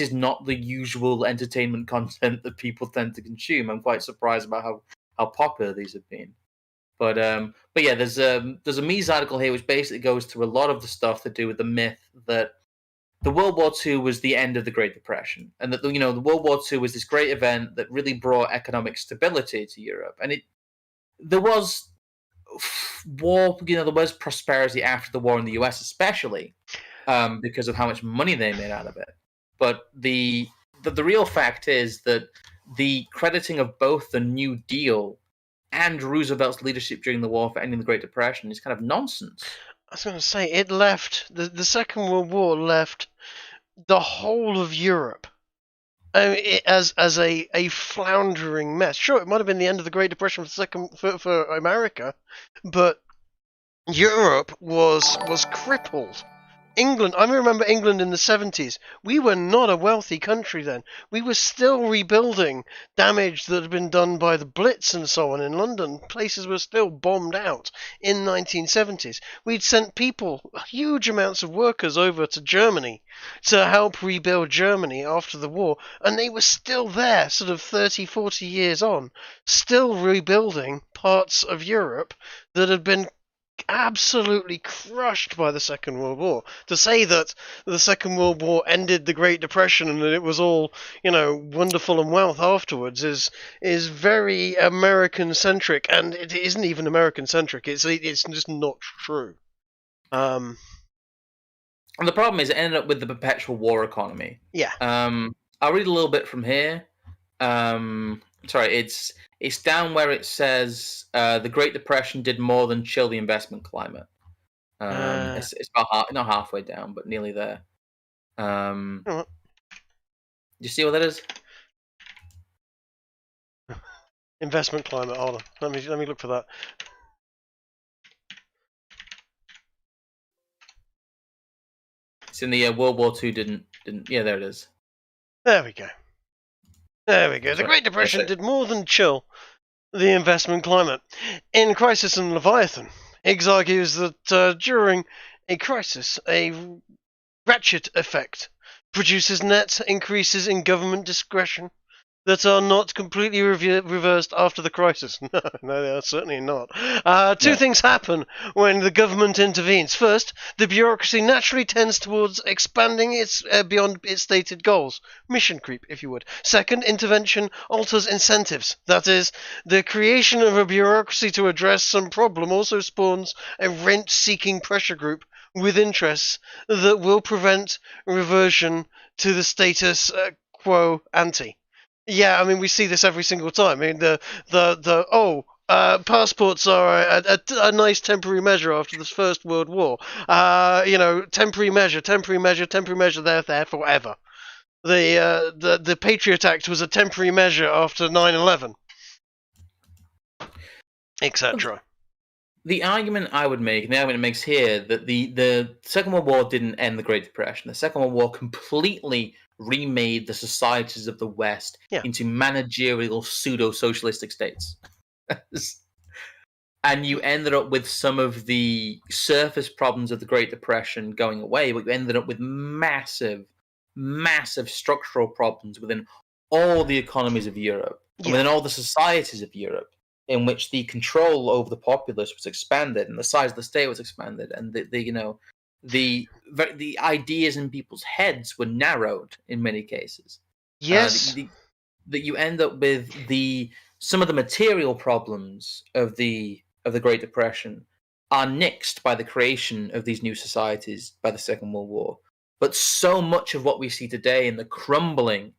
is not the usual entertainment content that people tend to consume. I'm quite surprised about how popular these have been. But yeah, there's a Mies article here which basically goes through a lot of the stuff to do with the myth that the World War II was the end of the Great Depression, and that the World War II was this great event that really brought economic stability to Europe. And there was war, there was prosperity after the war in the US, especially because of how much money they made out of it. But the real fact is that the crediting of both the New Deal and Roosevelt's leadership during the war for ending the Great Depression is kind of nonsense. I was going to say, it left the Second World War left the whole of Europe as a floundering mess. Sure, it might have been the end of the Great Depression for America, but Europe was crippled. England, I remember England in the 70s. We were not a wealthy country then. We were still rebuilding damage that had been done by the Blitz and so on in London. Places were still bombed out in 1970s. We'd sent people, huge amounts of workers, over to Germany to help rebuild Germany after the war, and they were still there, sort of 30, 40 years on, still rebuilding parts of Europe that had been absolutely crushed by the Second World War. To say that the Second World War ended the Great Depression and that it was all, wonderful and wealth afterwards is very American centric, and it isn't even American centric. It's just not true. And the problem is, it ended up with the perpetual war economy. Yeah. I'll read a little bit from here. Sorry, it's down where it says the Great Depression did more than chill the investment climate. It's about not halfway down, but nearly there. Do you see what that is? Investment climate. Hold on. Let me look for that. It's in the World War II. Didn't. Yeah, there it is. There we go. The Great Depression did more than chill the investment climate. In Crisis and Leviathan, Higgs argues that during a crisis, a Ratchet effect produces net increases in government discretion that are not completely reversed after the crisis. No, they are certainly not. Two things happen when the government intervenes. First, the bureaucracy naturally tends towards expanding its beyond its stated goals. Mission creep, if you would. Second, intervention alters incentives. That is, the creation of a bureaucracy to address some problem also spawns a rent-seeking pressure group with interests that will prevent reversion to the status quo ante. Yeah, I mean, we see this every single time. I mean, passports are a nice temporary measure after the First World War. Temporary measure, they're there forever. The Patriot Act was a temporary measure after 9/11, etc. The argument I would make, and the argument it makes here, that the Second World War didn't end the Great Depression. The Second World War completely remade the societies of the West into managerial pseudo-socialistic states. And you ended up with some of the surface problems of the Great Depression going away, but you ended up with massive, massive structural problems within all the economies of Europe, and within all the societies of Europe, in which the control over the populace was expanded and the size of the state was expanded, and the ideas in people's heads were narrowed in many cases. Yes. That you end up with some of the material problems of the Great Depression are nixed by the creation of these new societies by the Second World War. But so much of what we see today and the crumbling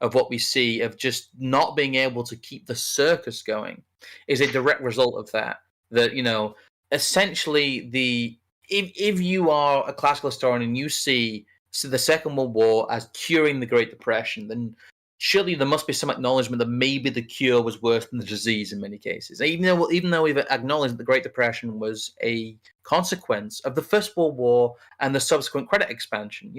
of what we see of just not being able to keep the circus going is a direct result of that. That, essentially if you are a classical historian and you see the Second World War as curing the Great Depression, then surely there must be some acknowledgement that maybe the cure was worse than the disease in many cases. Even though we've acknowledged that the Great Depression was a consequence of the First World War and the subsequent credit expansion.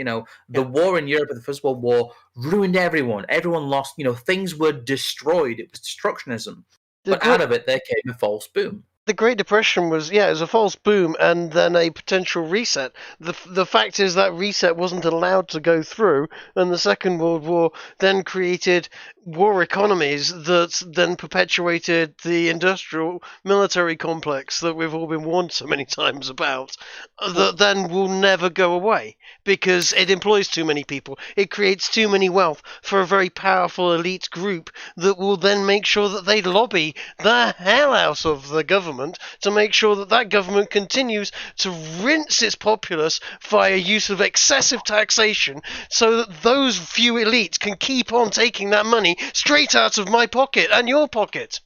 The war in Europe of the First World War ruined everyone. Everyone lost, things were destroyed. It was destructionism. But out of it, there came a false boom. The Great Depression was a false boom and then a potential reset. The fact is that reset wasn't allowed to go through, and the Second World War then created war economies that then perpetuated the industrial military complex that we've all been warned so many times about, that then will never go away because it employs too many people. It creates too many wealth for a very powerful elite group that will then make sure that they lobby the hell out of the government to make sure that government continues to rinse its populace via use of excessive taxation so that those few elites can keep on taking that money straight out of my pocket and your pocket.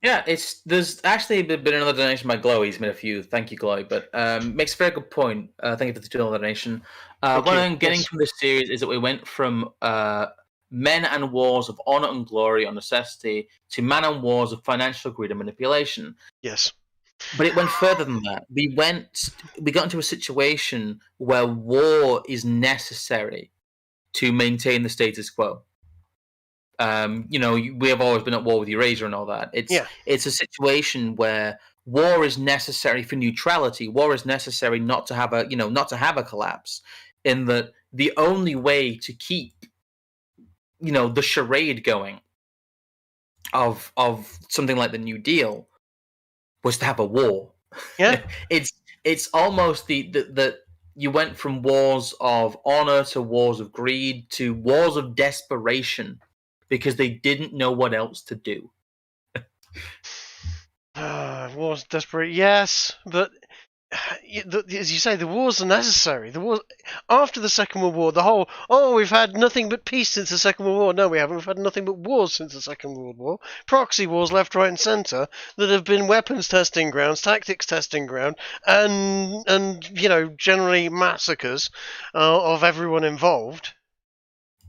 Yeah, there's actually been another donation by Glowy. He's made a few. Thank you, Glowy. But makes a very good point. Thank you for the $2 donation. What I'm getting from this series is that we went from men and wars of honor and glory on necessity to man and wars of financial greed and manipulation. Yes. But it went further than that. We got into a situation where war is necessary to maintain the status quo. We have always been at war with Eurasia and all that. It's a situation where war is necessary for neutrality. War is necessary not to have a collapse. In that the only way to keep the charade going of something like the New Deal was to have a war. Yeah. It's almost the you went from wars of honor to wars of greed to wars of desperation because they didn't know what else to do. Wars desperate, yes, but as you say, the wars are necessary. The wars after the Second World War, the whole we've had nothing but peace since the Second World War. No, we haven't. We've had nothing but wars since the Second World War. Proxy wars, left, right, and centre, that have been weapons testing grounds, tactics testing ground, and generally massacres of everyone involved,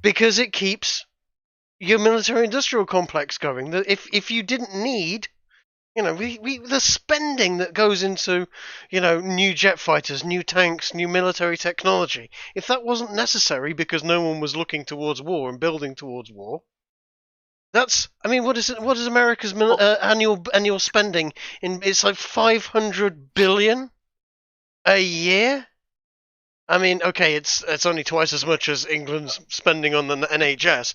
because it keeps your military-industrial complex going. If you didn't need the spending that goes into, new jet fighters, new tanks, new military technology. If that wasn't necessary because no one was looking towards war and building towards war, what is it? What is America's annual spending? It's like $500 billion a year. I mean, okay, it's only twice as much as England's spending on the NHS.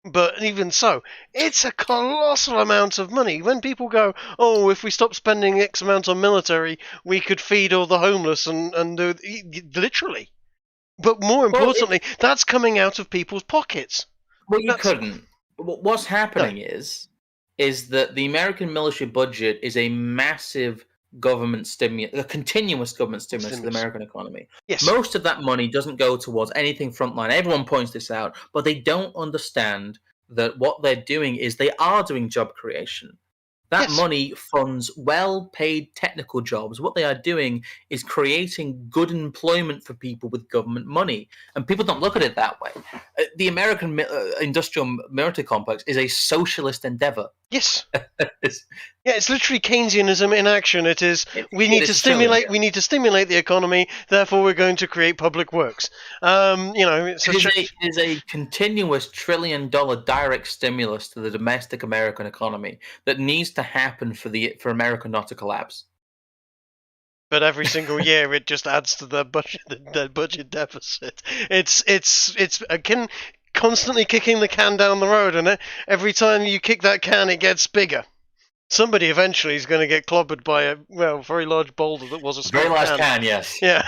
But even so, it's a colossal amount of money. When people go, if we stop spending X amount on military, we could feed all the homeless and do literally. But more importantly, that's coming out of people's pockets. Well, you couldn't. What's happening is that the American military budget is a massive government stimulus, a continuous government stimulus to the American economy. Yes. Most of that money doesn't go towards anything frontline. Everyone points this out, but they don't understand that what they're doing is they are doing job creation. That money funds well-paid technical jobs. What they are doing is creating good employment for people with government money. And people don't look at it that way. The American industrial military complex is a socialist endeavor. Yes. It's literally Keynesianism in action. It is. We need to stimulate the economy. Therefore, we're going to create public works. It is a continuous $1 trillion direct stimulus to the domestic American economy that needs to happen for America not to collapse. But every single year, it just adds to the budget deficit. It's again constantly kicking the can down the road, and every time you kick that can, it gets bigger. Somebody eventually is going to get clobbered by a very large boulder that was a small very large can. Yes. Yeah.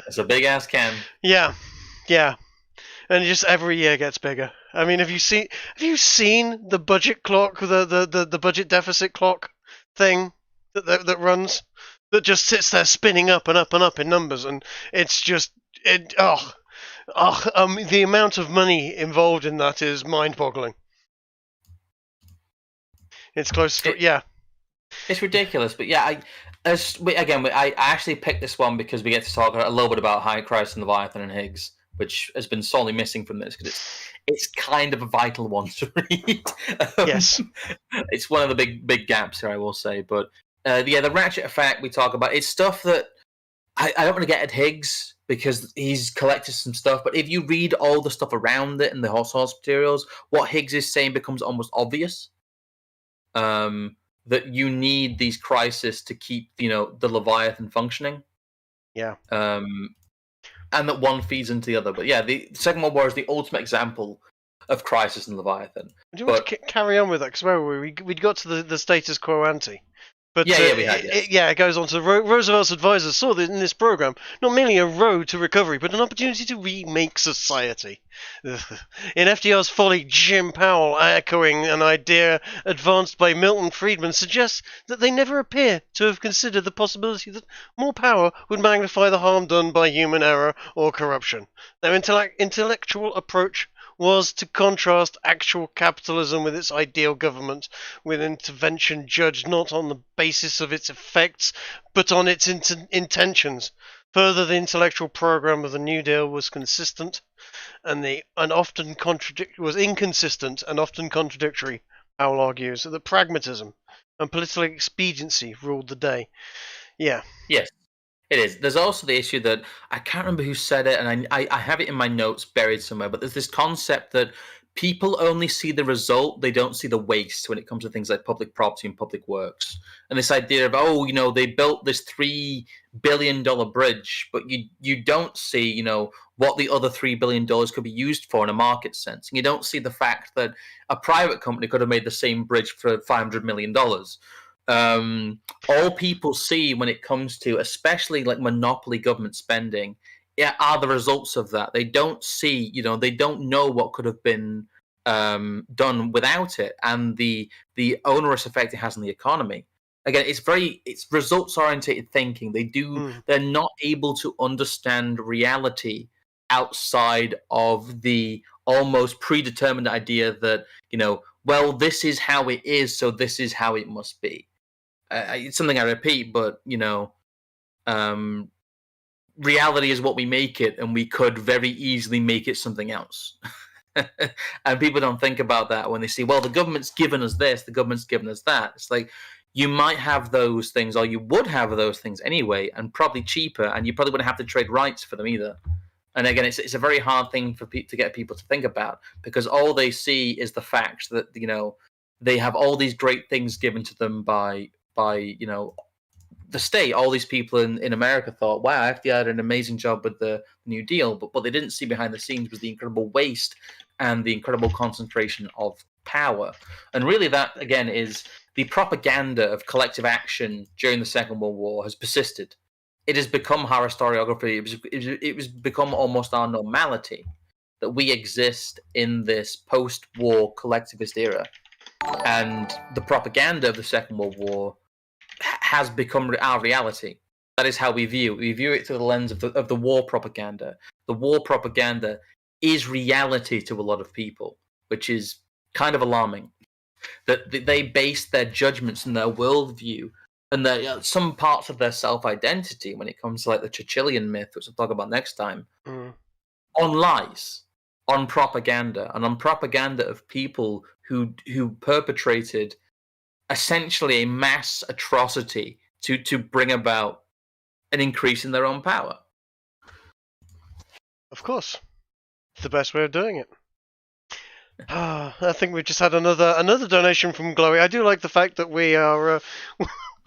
It's a big ass can. Yeah. And just every year gets bigger. I mean, have you seen the budget clock, the budget deficit clock thing that runs, that just sits there spinning up and up and up in numbers, and it's just the amount of money involved in that is mind-boggling. It's close to It's ridiculous, but yeah, I actually picked this one because we get to talk a little bit about High Christ and Leviathan and Higgs, which has been sorely missing from this because it's kind of a vital one to read. Yes, it's one of the big gaps here, I will say. But the Ratchet effect we talk about, it's stuff that I don't want to get at Higgs because he's collected some stuff. But if you read all the stuff around it and the source materials, what Higgs is saying becomes almost obvious. That you need these crises to keep the Leviathan functioning. Yeah. And that one feeds into the other. But yeah, the Second World War is the ultimate example of crisis and Leviathan. Do you want to carry on with that? Because where were we? We'd got to the status quo ante. But we had. It goes on to Roosevelt's advisors saw that in this program not merely a road to recovery, but an opportunity to remake society. In FDR's folly, Jim Powell, echoing an idea advanced by Milton Friedman, suggests that they never appear to have considered the possibility that more power would magnify the harm done by human error or corruption. Their intellectual approach was to contrast actual capitalism with its ideal government, with intervention judged not on the basis of its effects, but on its intentions. Further, the intellectual program of the New Deal was inconsistent and often contradictory. Powell argues that pragmatism and political expediency ruled the day. Yeah. Yes. It is. There's also the issue that I can't remember who said it, and I have it in my notes buried somewhere, but there's this concept that people only see the result, they don't see the waste when it comes to things like public property and public works. And this idea of, they built this $3 billion bridge, but you don't see, what the other $3 billion could be used for in a market sense. And you don't see the fact that a private company could have made the same bridge for $500 million. All people see when it comes to, especially like monopoly government spending, are the results of that. They don't see, they don't know what could have been done without it, and the onerous effect it has on the economy. Again, it's results oriented thinking. They're not able to understand reality outside of the almost predetermined idea that, well, this is how it is, so this is how it must be. It's something I repeat, but reality is what we make it, and we could very easily make it something else. And people don't think about that when they see, well, the government's given us this, the government's given us that. It's like, you might have those things, or you would have those things anyway, and probably cheaper, and you probably wouldn't have to trade rights for them either. And again, it's a very hard thing to get people to think about, because all they see is the fact that they have all these great things given to them by the state. All these people in America thought, wow, FDR had an amazing job with the New Deal, but what they didn't see behind the scenes was the incredible waste and the incredible concentration of power. And really, that again is the propaganda of collective action during the Second World War has persisted. It has become our historiography. It was become almost our normality that we exist in this post-war collectivist era, and the propaganda of the Second World War has become our reality. That is how we view it. We view it through the lens of the war propaganda. The war propaganda is reality to a lot of people, which is kind of alarming. That they base their judgments and their worldview and some parts of their self-identity when it comes to like the Churchillian myth, which I'll talk about next time, on lies, on propaganda, and on propaganda of people who perpetrated essentially a mass atrocity to bring about an increase in their own power. Of course. It's the best way of doing it. I think we just had another donation from Glowy. I do like the fact that we are,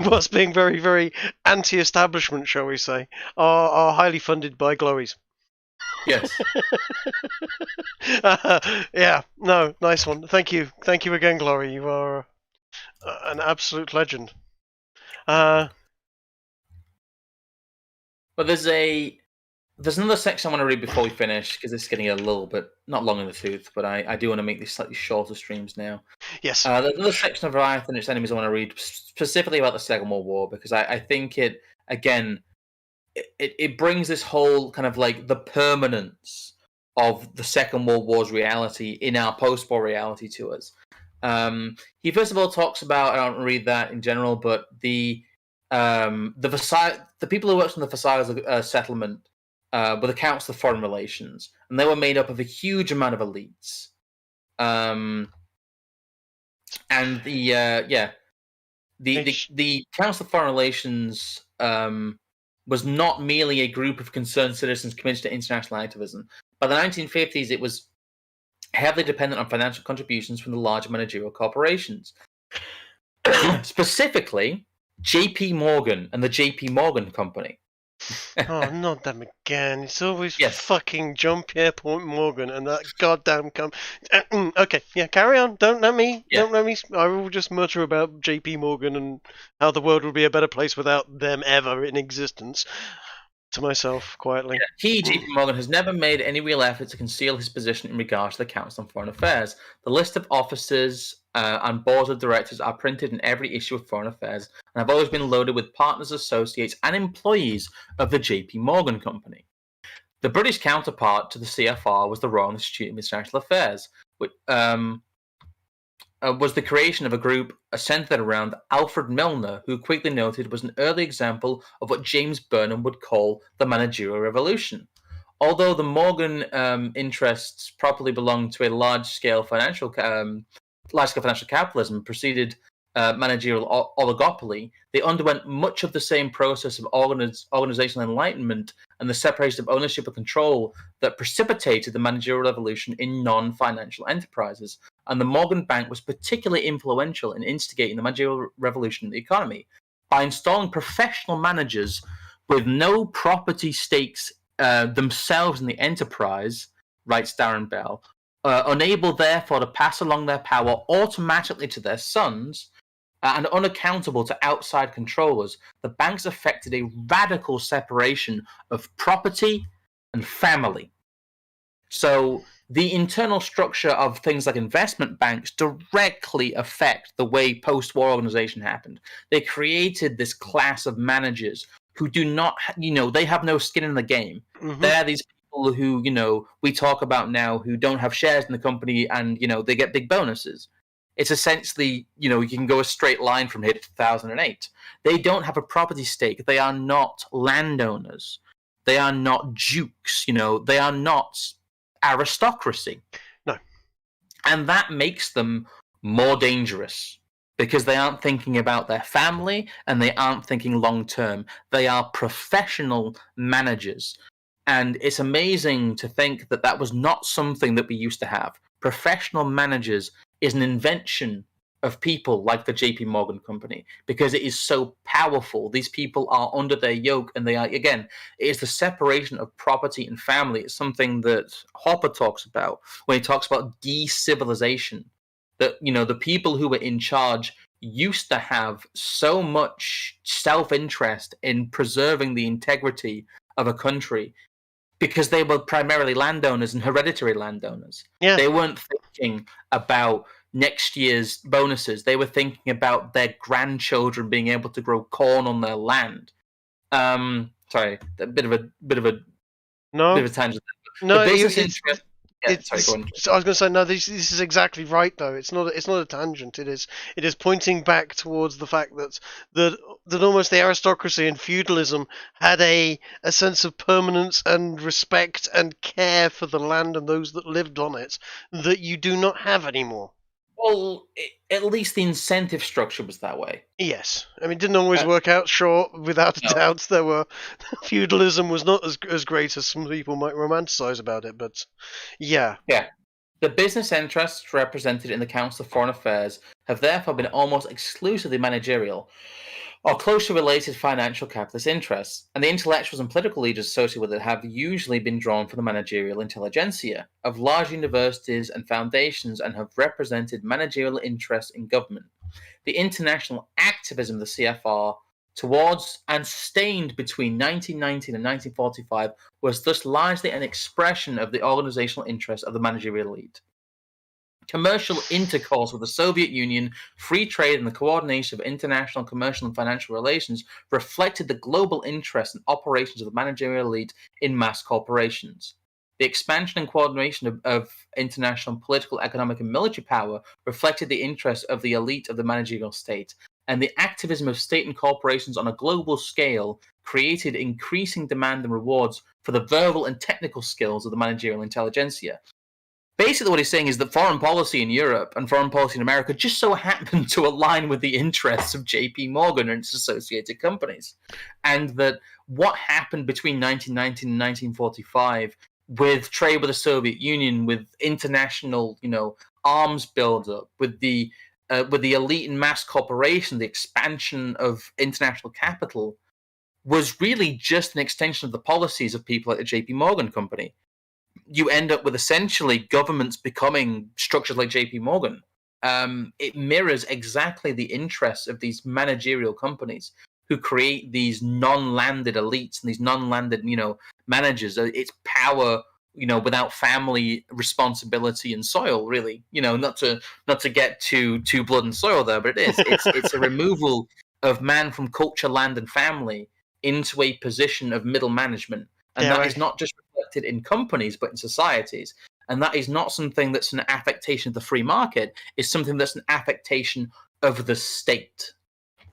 whilst being very, very anti-establishment, shall we say, are highly funded by Glowies. Yes. Yeah, no, nice one. Thank you again, Glory. You are an absolute legend. Well, there's another section I want to read before we finish, because it's getting a little bit not long in the tooth, but I do want to make these slightly shorter streams now. Yes. There's another section of Leviathan and its enemies I want to read specifically about the Second World War, because I think it brings this whole kind of like the permanence of the Second World War's reality in our post-war reality to us. He first of all talks about, I don't read that in general, but the Versailles, the people who worked on the Versailles settlement were the Council of Foreign Relations, and they were made up of a huge amount of elites. And the Council of Foreign Relations was not merely a group of concerned citizens committed to international activism. By the 1950s, it was heavily dependent on financial contributions from the large managerial corporations. Specifically, J.P. Morgan and the J.P. Morgan Company. Oh, not them again. It's always fucking Jean-Pierre Morgan and that goddamn okay, yeah, carry on. Don't let me. I will just mutter about J.P. Morgan and how the world would be a better place without them ever in existence to myself, quietly. He, J.P. Morgan, has never made any real effort to conceal his position in regard to the Council on Foreign Affairs. The list of officers and boards of directors are printed in every issue of Foreign Affairs and have always been loaded with partners, associates, and employees of the J.P. Morgan Company. The British counterpart to the CFR was the Royal Institute of International Affairs, which was the creation of a group centered around Alfred Milner, who quickly noted was an early example of what James Burnham would call the managerial revolution. Although the Morgan interests properly belonged to a large-scale financial capitalism preceded managerial oligopoly, they underwent much of the same process of organizational enlightenment and the separation of ownership and control that precipitated the managerial revolution in non-financial enterprises. And the Morgan Bank was particularly influential in instigating the managerial revolution in the economy by installing professional managers with no property stakes themselves in the enterprise, writes Darren Bell, unable therefore to pass along their power automatically to their sons, and unaccountable to outside controllers, the banks effected a radical separation of property and family. So the internal structure of things like investment banks directly affect the way post-war organization happened. They created this class of managers who do not, they have no skin in the game. Mm-hmm. They're these people who, we talk about now who don't have shares in the company and, they get big bonuses. It's essentially, you can go a straight line from here to 2008. They don't have a property stake. They are not landowners. They are not dukes. They are not aristocracy. No. And that makes them more dangerous because they aren't thinking about their family and they aren't thinking long term. They are professional managers. And it's amazing to think that that was not something that we used to have. Professional managers is an invention of people like the JP Morgan company because it is so powerful. These people are under their yoke and they are, again, it is the separation of property and family. It's something that Hopper talks about when he talks about de-civilization. That, the people who were in charge used to have so much self-interest in preserving the integrity of a country because they were primarily landowners and hereditary landowners. Yeah. They weren't thinking about next year's bonuses. They were thinking about their grandchildren being able to grow corn on their land. Sorry, a bit of a tangent. No, the business interest. Yeah, sorry, go on. I was going to say no. This is exactly right, though. It's not a tangent. It is pointing back towards the fact that almost the aristocracy and feudalism had a sense of permanence and respect and care for the land and those that lived on it that you do not have anymore. Well, at least the incentive structure was that way. Yes. I mean, it didn't always work out, sure, without a doubt. There were... feudalism was not as great as some people might romanticize about it, but yeah. Yeah. The business interests represented in the Council of Foreign Affairs have therefore been almost exclusively managerial or closely related financial capitalist interests, and the intellectuals and political leaders associated with it have usually been drawn from the managerial intelligentsia of large universities and foundations and have represented managerial interests in government. The international activism of the CFR towards and sustained between 1919 and 1945 was thus largely an expression of the organizational interests of the managerial elite. Commercial intercourse with the Soviet Union, free trade, and the coordination of international commercial and financial relations reflected the global interests and operations of the managerial elite in mass corporations. The expansion and coordination of international political, economic, and military power reflected the interests of the elite of the managerial state, and the activism of state and corporations on a global scale created increasing demand and rewards for the verbal and technical skills of the managerial intelligentsia. Basically, what he's saying is that foreign policy in Europe and foreign policy in America just so happened to align with the interests of JP Morgan and its associated companies. And that what happened between 1919 and 1945 with trade with the Soviet Union, with international, arms buildup, with the elite and mass corporation, the expansion of international capital, was really just an extension of the policies of people like the JP Morgan company. You end up with essentially governments becoming structured like JP Morgan. It mirrors exactly the interests of these managerial companies who create these non-landed elites and these non-landed, managers. It's power, without family responsibility and soil, really. Not to get too blood and soil there, but it is. It's a removal of man from culture, land, and family into a position of middle management. And that is not just reflected in companies, but in societies. And that is not something that's an affectation of the free market. It's something that's an affectation of the state.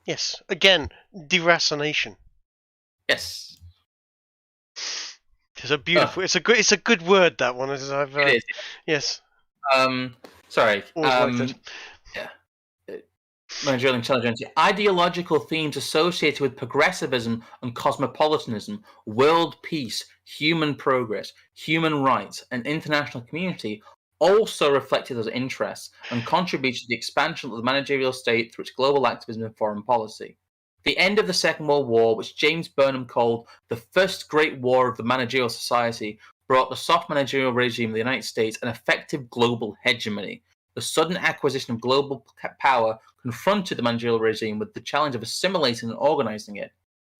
Yes. Again, deracination. Yes. It's a beautiful. It's a good word. That one. It is. Yes. Sorry. Always liked it. Yeah. Managerial intelligence. Ideological themes associated with progressivism and cosmopolitanism, world peace, human progress, human rights, and international community also reflected those interests and contributed to the expansion of the managerial state through its global activism and foreign policy. The end of the Second World War, which James Burnham called the First Great War of the Managerial Society, brought the soft managerial regime of the United States an effective global hegemony. the sudden acquisition of global power confronted the managerial regime with the challenge of assimilating and organizing it.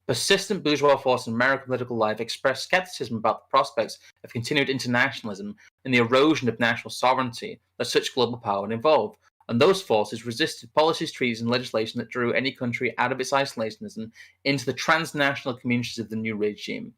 Persistent bourgeois forces in American political life expressed skepticism about the prospects of continued internationalism and the erosion of national sovereignty that such global power would involve, and those forces resisted policies, treaties, and legislation that drew any country out of its isolationism into the transnational communities of the new regime.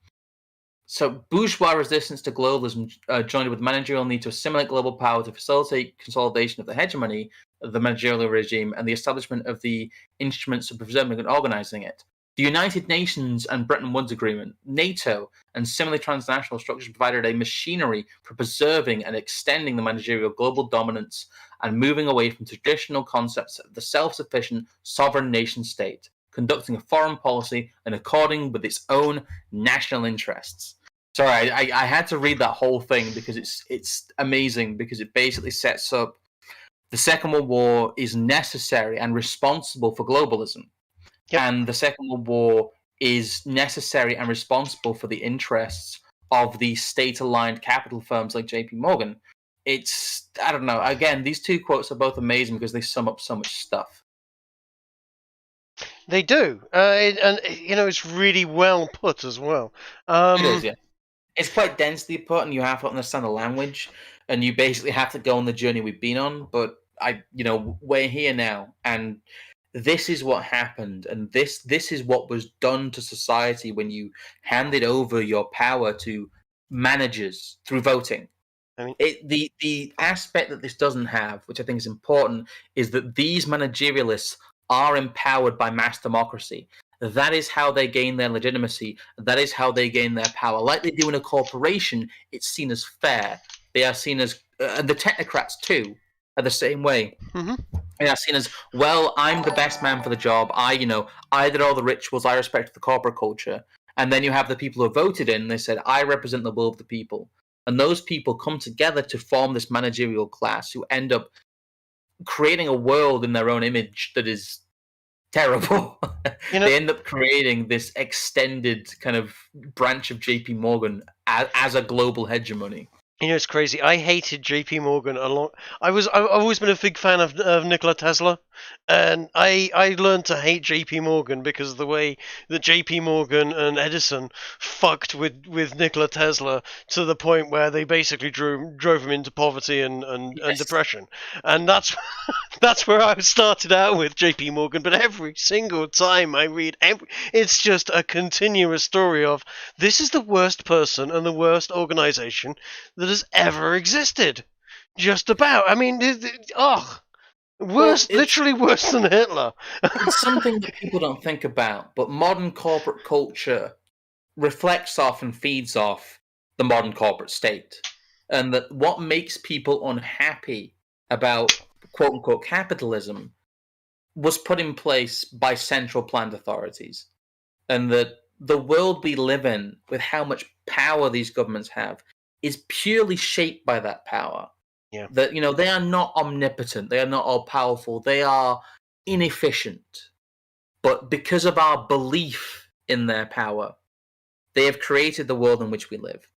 So bourgeois resistance to globalism joined with the managerial need to assimilate global power to facilitate consolidation of the hegemony of the managerial regime and the establishment of the instruments of preserving and organizing it. The United Nations and Bretton Woods Agreement, NATO, and similar transnational structures provided a machinery for preserving and extending the managerial global dominance and moving away from traditional concepts of the self-sufficient sovereign nation state, conducting a foreign policy in according with its own national interests. Sorry, I had to read that whole thing because it's amazing, because it basically sets up the Second World War is necessary and responsible for globalism. Yep. And the Second World War is necessary and responsible for the interests of the state-aligned capital firms like JP Morgan. It's, I don't know, again, these two quotes are both amazing because they sum up so much stuff. They do. And, you know, it's really well put as well. It is, yeah. It's quite densely put, and you have to understand the language, and you basically have to go on the journey we've been on. But we're here now, and this is what happened, and this is what was done to society when you handed over your power to managers through voting. I mean, the aspect that this doesn't have, which I think is important, is that these managerialists are empowered by mass democracy. That is how they gain their legitimacy. That is how they gain their power. Like they do in a corporation, it's seen as fair. They are seen as, and the technocrats too, are the same way. Mm-hmm. They are seen as, well, I'm the best man for the job. I did all the rituals. I respect the corporate culture. And then you have the people who voted in, and they said, I represent the will of the people. And those people come together to form this managerial class who end up creating a world in their own image that is terrible. They end up creating this extended kind of branch of JP Morgan as a global hegemony. You know, it's crazy. I hated JP Morgan a lot. I've always been a big fan of Nikola Tesla, and I learned to hate JP Morgan because of the way that JP Morgan and Edison fucked with Nikola Tesla to the point where they basically drove him into poverty and depression. And that's where I started out with JP Morgan. But every single time I read, it's just a continuous story of this is the worst person and the worst organization that has ever existed. Just about. I mean, worse, literally worse than Hitler. It's something that people don't think about, but modern corporate culture reflects off and feeds off the modern corporate state. And that what makes people unhappy about quote-unquote capitalism was put in place by central planned authorities. And that the world we live in, with how much power these governments have, is purely shaped by that power. Yeah. That, they are not omnipotent. They are not all-powerful. They are inefficient. But because of our belief in their power, they have created the world in which we live.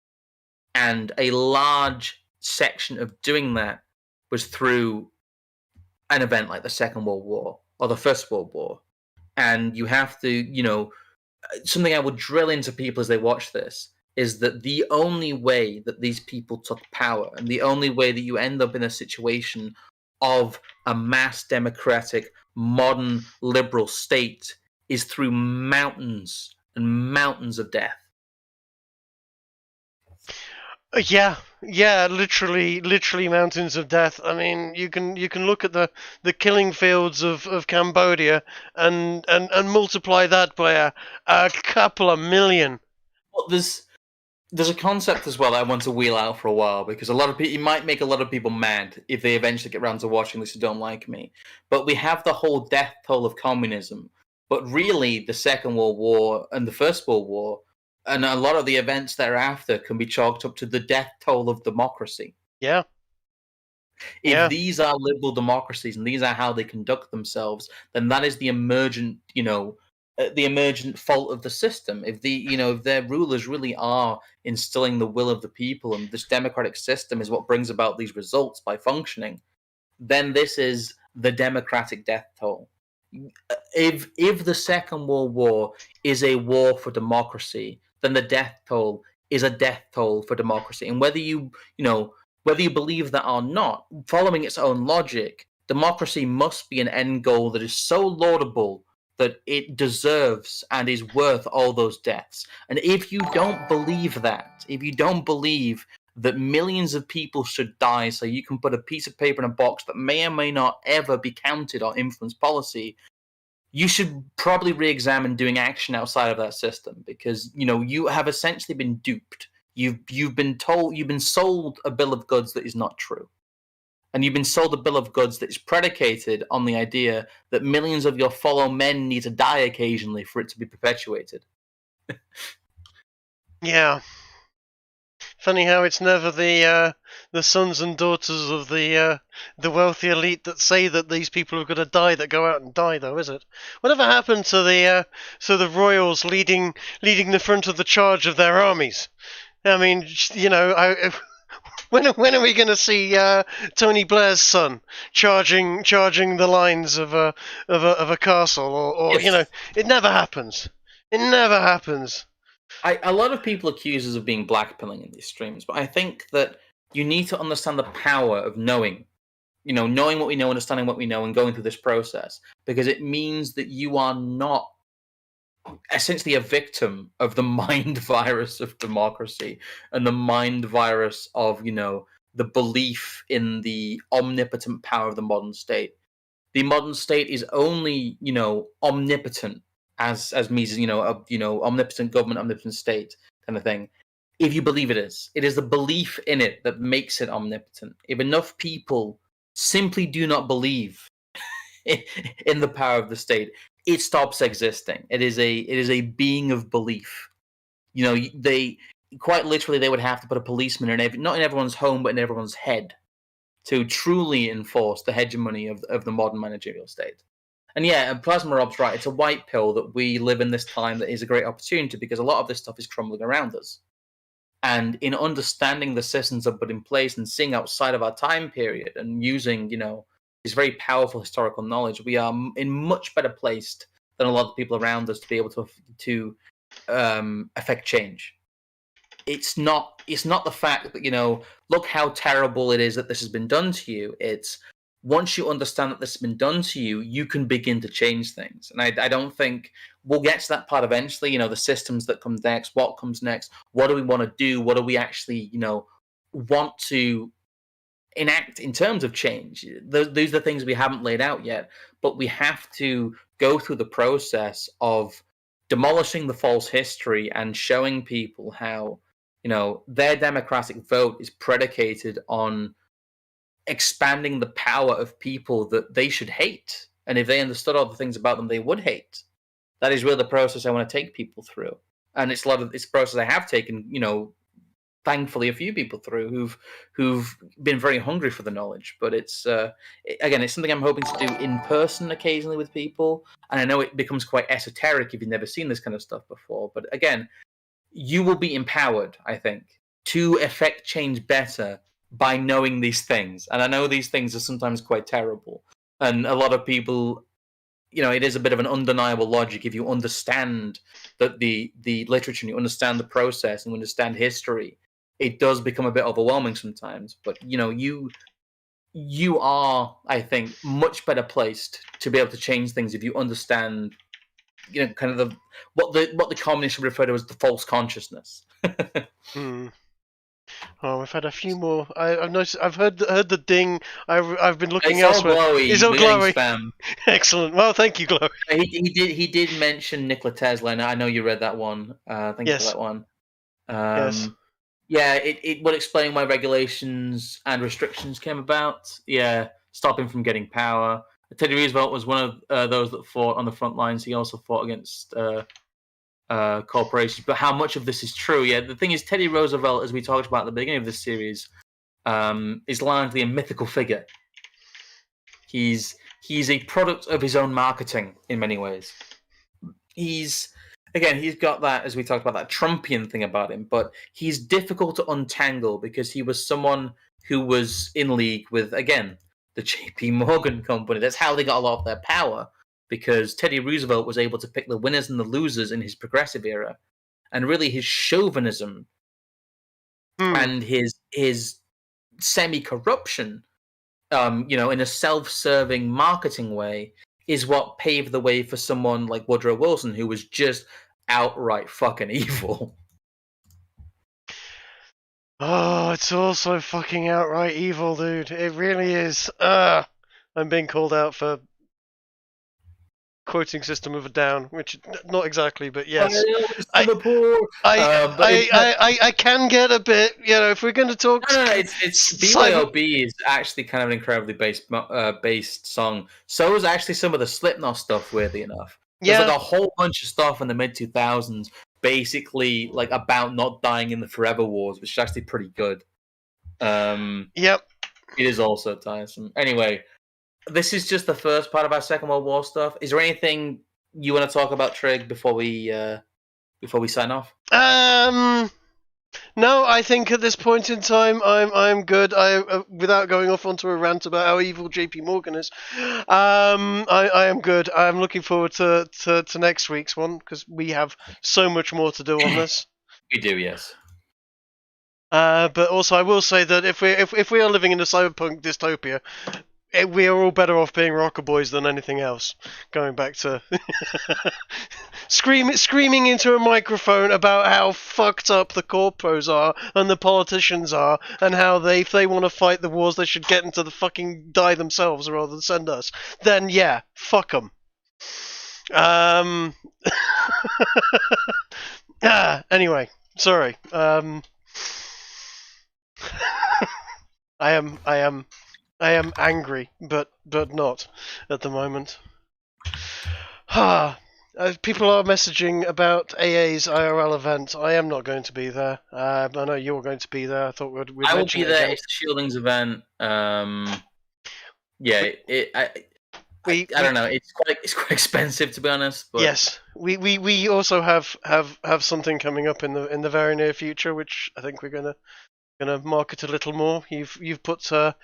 And a large section of doing that was through an event like the Second World War or the First World War. And you have to, something I would drill into people as they watch this is that the only way that these people took power and the only way that you end up in a situation of a mass democratic, modern, liberal state is through mountains and mountains of death. Yeah, literally mountains of death. I mean, you can look at the killing fields of Cambodia and multiply that by a couple of million. Well, there's a concept as well that I want to wheel out for a while, because a lot of people, it might make a lot of people mad if they eventually get around to watching this who don't like me. But we have the whole death toll of communism. But really, the Second World War and the First World War and a lot of the events thereafter can be chalked up to the death toll of democracy. Yeah. If these are liberal democracies and these are how they conduct themselves, then that is the emergent, the emergent fault of the system. If if their rulers really are instilling the will of the people, and this democratic system is what brings about these results by functioning, then this is the democratic death toll. If the Second World War is a war for democracy, then the death toll is a death toll for democracy. And whether you believe that or not, following its own logic, democracy must be an end goal that is so laudable that it deserves and is worth all those deaths. And if you don't believe that, if you don't believe that millions of people should die so you can put a piece of paper in a box that may or may not ever be counted or influence policy, you should probably re-examine doing action outside of that system, because you have essentially been duped. You've been sold a bill of goods that is not true. And you've been sold a bill of goods that is predicated on the idea that millions of your fellow men need to die occasionally for it to be perpetuated. Yeah. Funny how it's never the sons and daughters of the wealthy elite that say that these people are going to die that go out and die, though, is it? Whatever happened to the royals leading the front of the charge of their armies? I mean, when are we going to see Tony Blair's son charging the lines of a castle, or Yes. it never happens. It never happens. A lot of people accuse us of being blackpilling in these streams, but I think that you need to understand the power of knowing what we know, understanding what we know, and going through this process, because it means that you are not essentially a victim of the mind virus of democracy and the mind virus of the belief in the omnipotent power of the modern state. The modern state is only omnipotent as means omnipotent government, omnipotent state kind of thing, if you believe it is. It is the belief in it that makes it omnipotent. If enough people simply do not believe in the power of the state, it stops existing. It is a being of belief. They quite literally they would have to put a policeman not in everyone's home, but in everyone's head, to truly enforce the hegemony of the modern managerial state. And yeah, Plasma Rob's right. It's a white pill that we live in this time that is a great opportunity, because a lot of this stuff is crumbling around us. And in understanding the systems that are put in place and seeing outside of our time period and using, this very powerful historical knowledge, we are in much better placed than a lot of people around us to be able to affect change. It's not the fact that, look how terrible it is that this has been done to you. It's once you understand that this has been done to you, you can begin to change things. And I don't think we'll get to that part eventually, the systems that come next, what comes next, what do we want to do, what do we actually, want to enact in terms of change. These are the things we haven't laid out yet, but we have to go through the process of demolishing the false history and showing people how, their democratic vote is predicated on expanding the power of people that they should hate. And if they understood all the things about them they would hate, that is really the process I want to take people through. And it's a process I have taken, thankfully a few people through who've been very hungry for the knowledge. But it's again, it's something I'm hoping to do in person occasionally with people. And I know it becomes quite esoteric if you've never seen this kind of stuff before. But again, you will be empowered, I think, to effect change better by knowing these things. And I know these things are sometimes quite terrible. And a lot of people, it is a bit of an undeniable logic. If you understand that the literature and you understand the process and you understand history, it does become a bit overwhelming sometimes. But, you are, I think, much better placed to be able to change things if you understand, kind of what the communists refer to as the false consciousness. Oh, we've had a few more. I've noticed. I've heard the ding. I've been looking It's elsewhere. all glowy. It's all glowy. Spam. Excellent. Well, thank you, Glowy. He did mention Nikola Tesla, and I know you read that one. Thank you for that one. Yes. Yeah, it would explain why regulations and restrictions came about. Yeah, stop him from getting power. Teddy Roosevelt was one of those that fought on the front lines. He also fought against corporations. But how much of this is true? Yeah, the thing is, Teddy Roosevelt, as we talked about at the beginning of this series, is largely a mythical figure. He's a product of his own marketing in many ways. He's got that, as we talked about, that Trumpian thing about him, but he's difficult to untangle because he was someone who was in league with, again, the J.P. Morgan company. That's how they got a lot of their power, because Teddy Roosevelt was able to pick the winners and the losers in his progressive era, and really his chauvinism and his semi-corruption, in a self-serving marketing way, is what paved the way for someone like Woodrow Wilson, who was just outright fucking evil. Oh, it's all so fucking outright evil, dude. It really is. I'm being called out for quoting System of a Down, which not exactly, but yes. I can get a bit, if we're going to talk. No, it's BYOB is actually kind of an incredibly based song. So is actually some of the Slipknot stuff, weirdly enough. There's like a whole bunch of stuff in the mid 2000s, basically like about not dying in the Forever Wars, which is actually pretty good. Yep. It is also tiresome. Anyway, this is just the first part of our Second World War stuff. Is there anything you want to talk about, Trig, before we sign off? No, I think at this point in time, I'm good. Without going off onto a rant about how evil J.P. Morgan is, I am good. I'm looking forward to next week's one, because we have so much more to do on this. We do, yes. But also, I will say that if we are living in a cyberpunk dystopia, we are all better off being rocker boys than anything else. Going back to screaming into a microphone about how fucked up the corpos are and the politicians are, and how if they want to fight the wars, they should get into the fucking die themselves rather than send us. Then yeah, fuck them. Anyway, sorry. I am angry, but not at the moment. People are messaging about AA's IRL event. I am not going to be there. I know you're going to be there. I thought we'd I will be there. It's the Shieldings event. I don't know. It's quite expensive, to be honest. But... Yes, we also have something coming up in the very near future, which I think we're gonna market a little more. You've put. I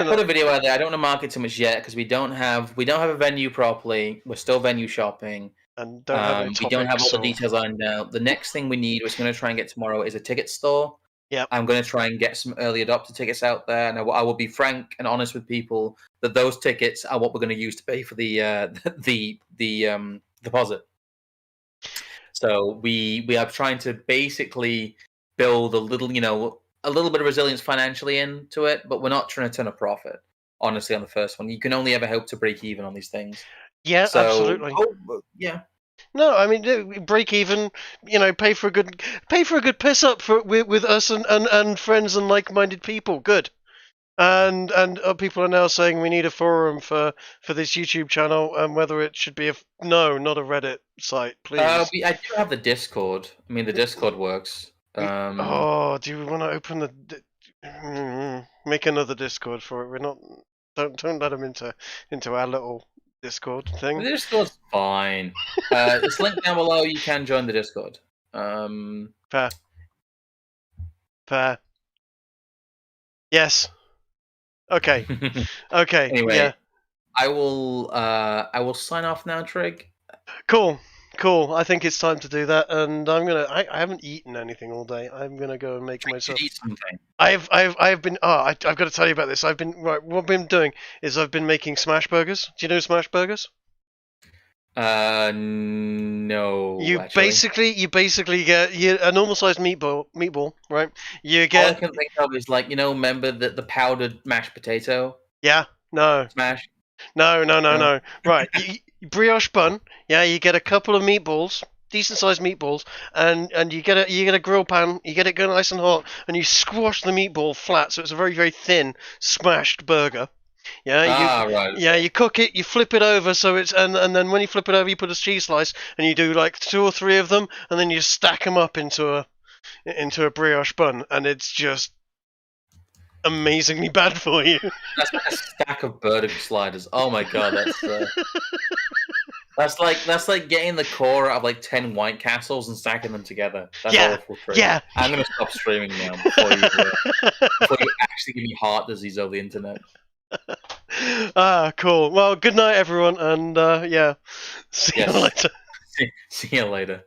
put a video out there. I don't want to market too much yet because we don't have a venue properly. We're still venue shopping, and don't have any we don't have all the details lined out. The next thing we need, which we're going to try and get tomorrow, is a ticket store. Yeah, I'm going to try and get some early adopter tickets out there, and I will be frank and honest with people that those tickets are what we're going to use to pay for the deposit. So we are trying to basically build a little bit of resilience financially into it, but we're not trying to turn a profit. Honestly, on the first one, you can only ever hope to break even on these things. Yeah, so, absolutely. Yeah. No, I mean break even. Pay for a good piss up with us and friends and like-minded people. Good. And people are now saying we need a forum for this YouTube channel, and whether it should be not a Reddit site, please. I do have the Discord. I mean, the Discord works. Do we want to open the make another Discord for it? We're not. Don't let them into our little Discord thing. The Discord's fine. It's linked down below. You can join the Discord. Fair. Yes. Okay. Okay. Anyway, yeah. I will sign off now, Trig. Cool. I think it's time to do that, and I haven't eaten anything all day. I'm gonna go and make myself. Eat something. I've been. I've got to tell you about this. What I've been doing is I've been making smash burgers. Do you know smash burgers? No. You actually. basically get a normal sized meatball, right? You get. All I can think of is remember the powdered mashed potato? Yeah. No. Smash. No. Right. Brioche bun. Yeah. You get a couple of meatballs, decent sized meatballs, and you get a grill pan. You get it going nice and hot, and you squash the meatball flat, so it's a very, very thin smashed burger. Yeah, right. Yeah, you cook it, you flip it over, so it's and then when you flip it over, you put a cheese slice, and you do like 2 or 3 of them, and then you stack them up into a brioche bun, and it's just amazingly bad for you. That's like a stack of burger sliders. Oh my god, that's like getting the core out of like 10 White Castles and stacking them together. That's awful. Yeah. I'm gonna stop streaming now before you actually give me heart disease over the internet. Cool. Well, good night, everyone, and yeah, see you Yes. later. See you later.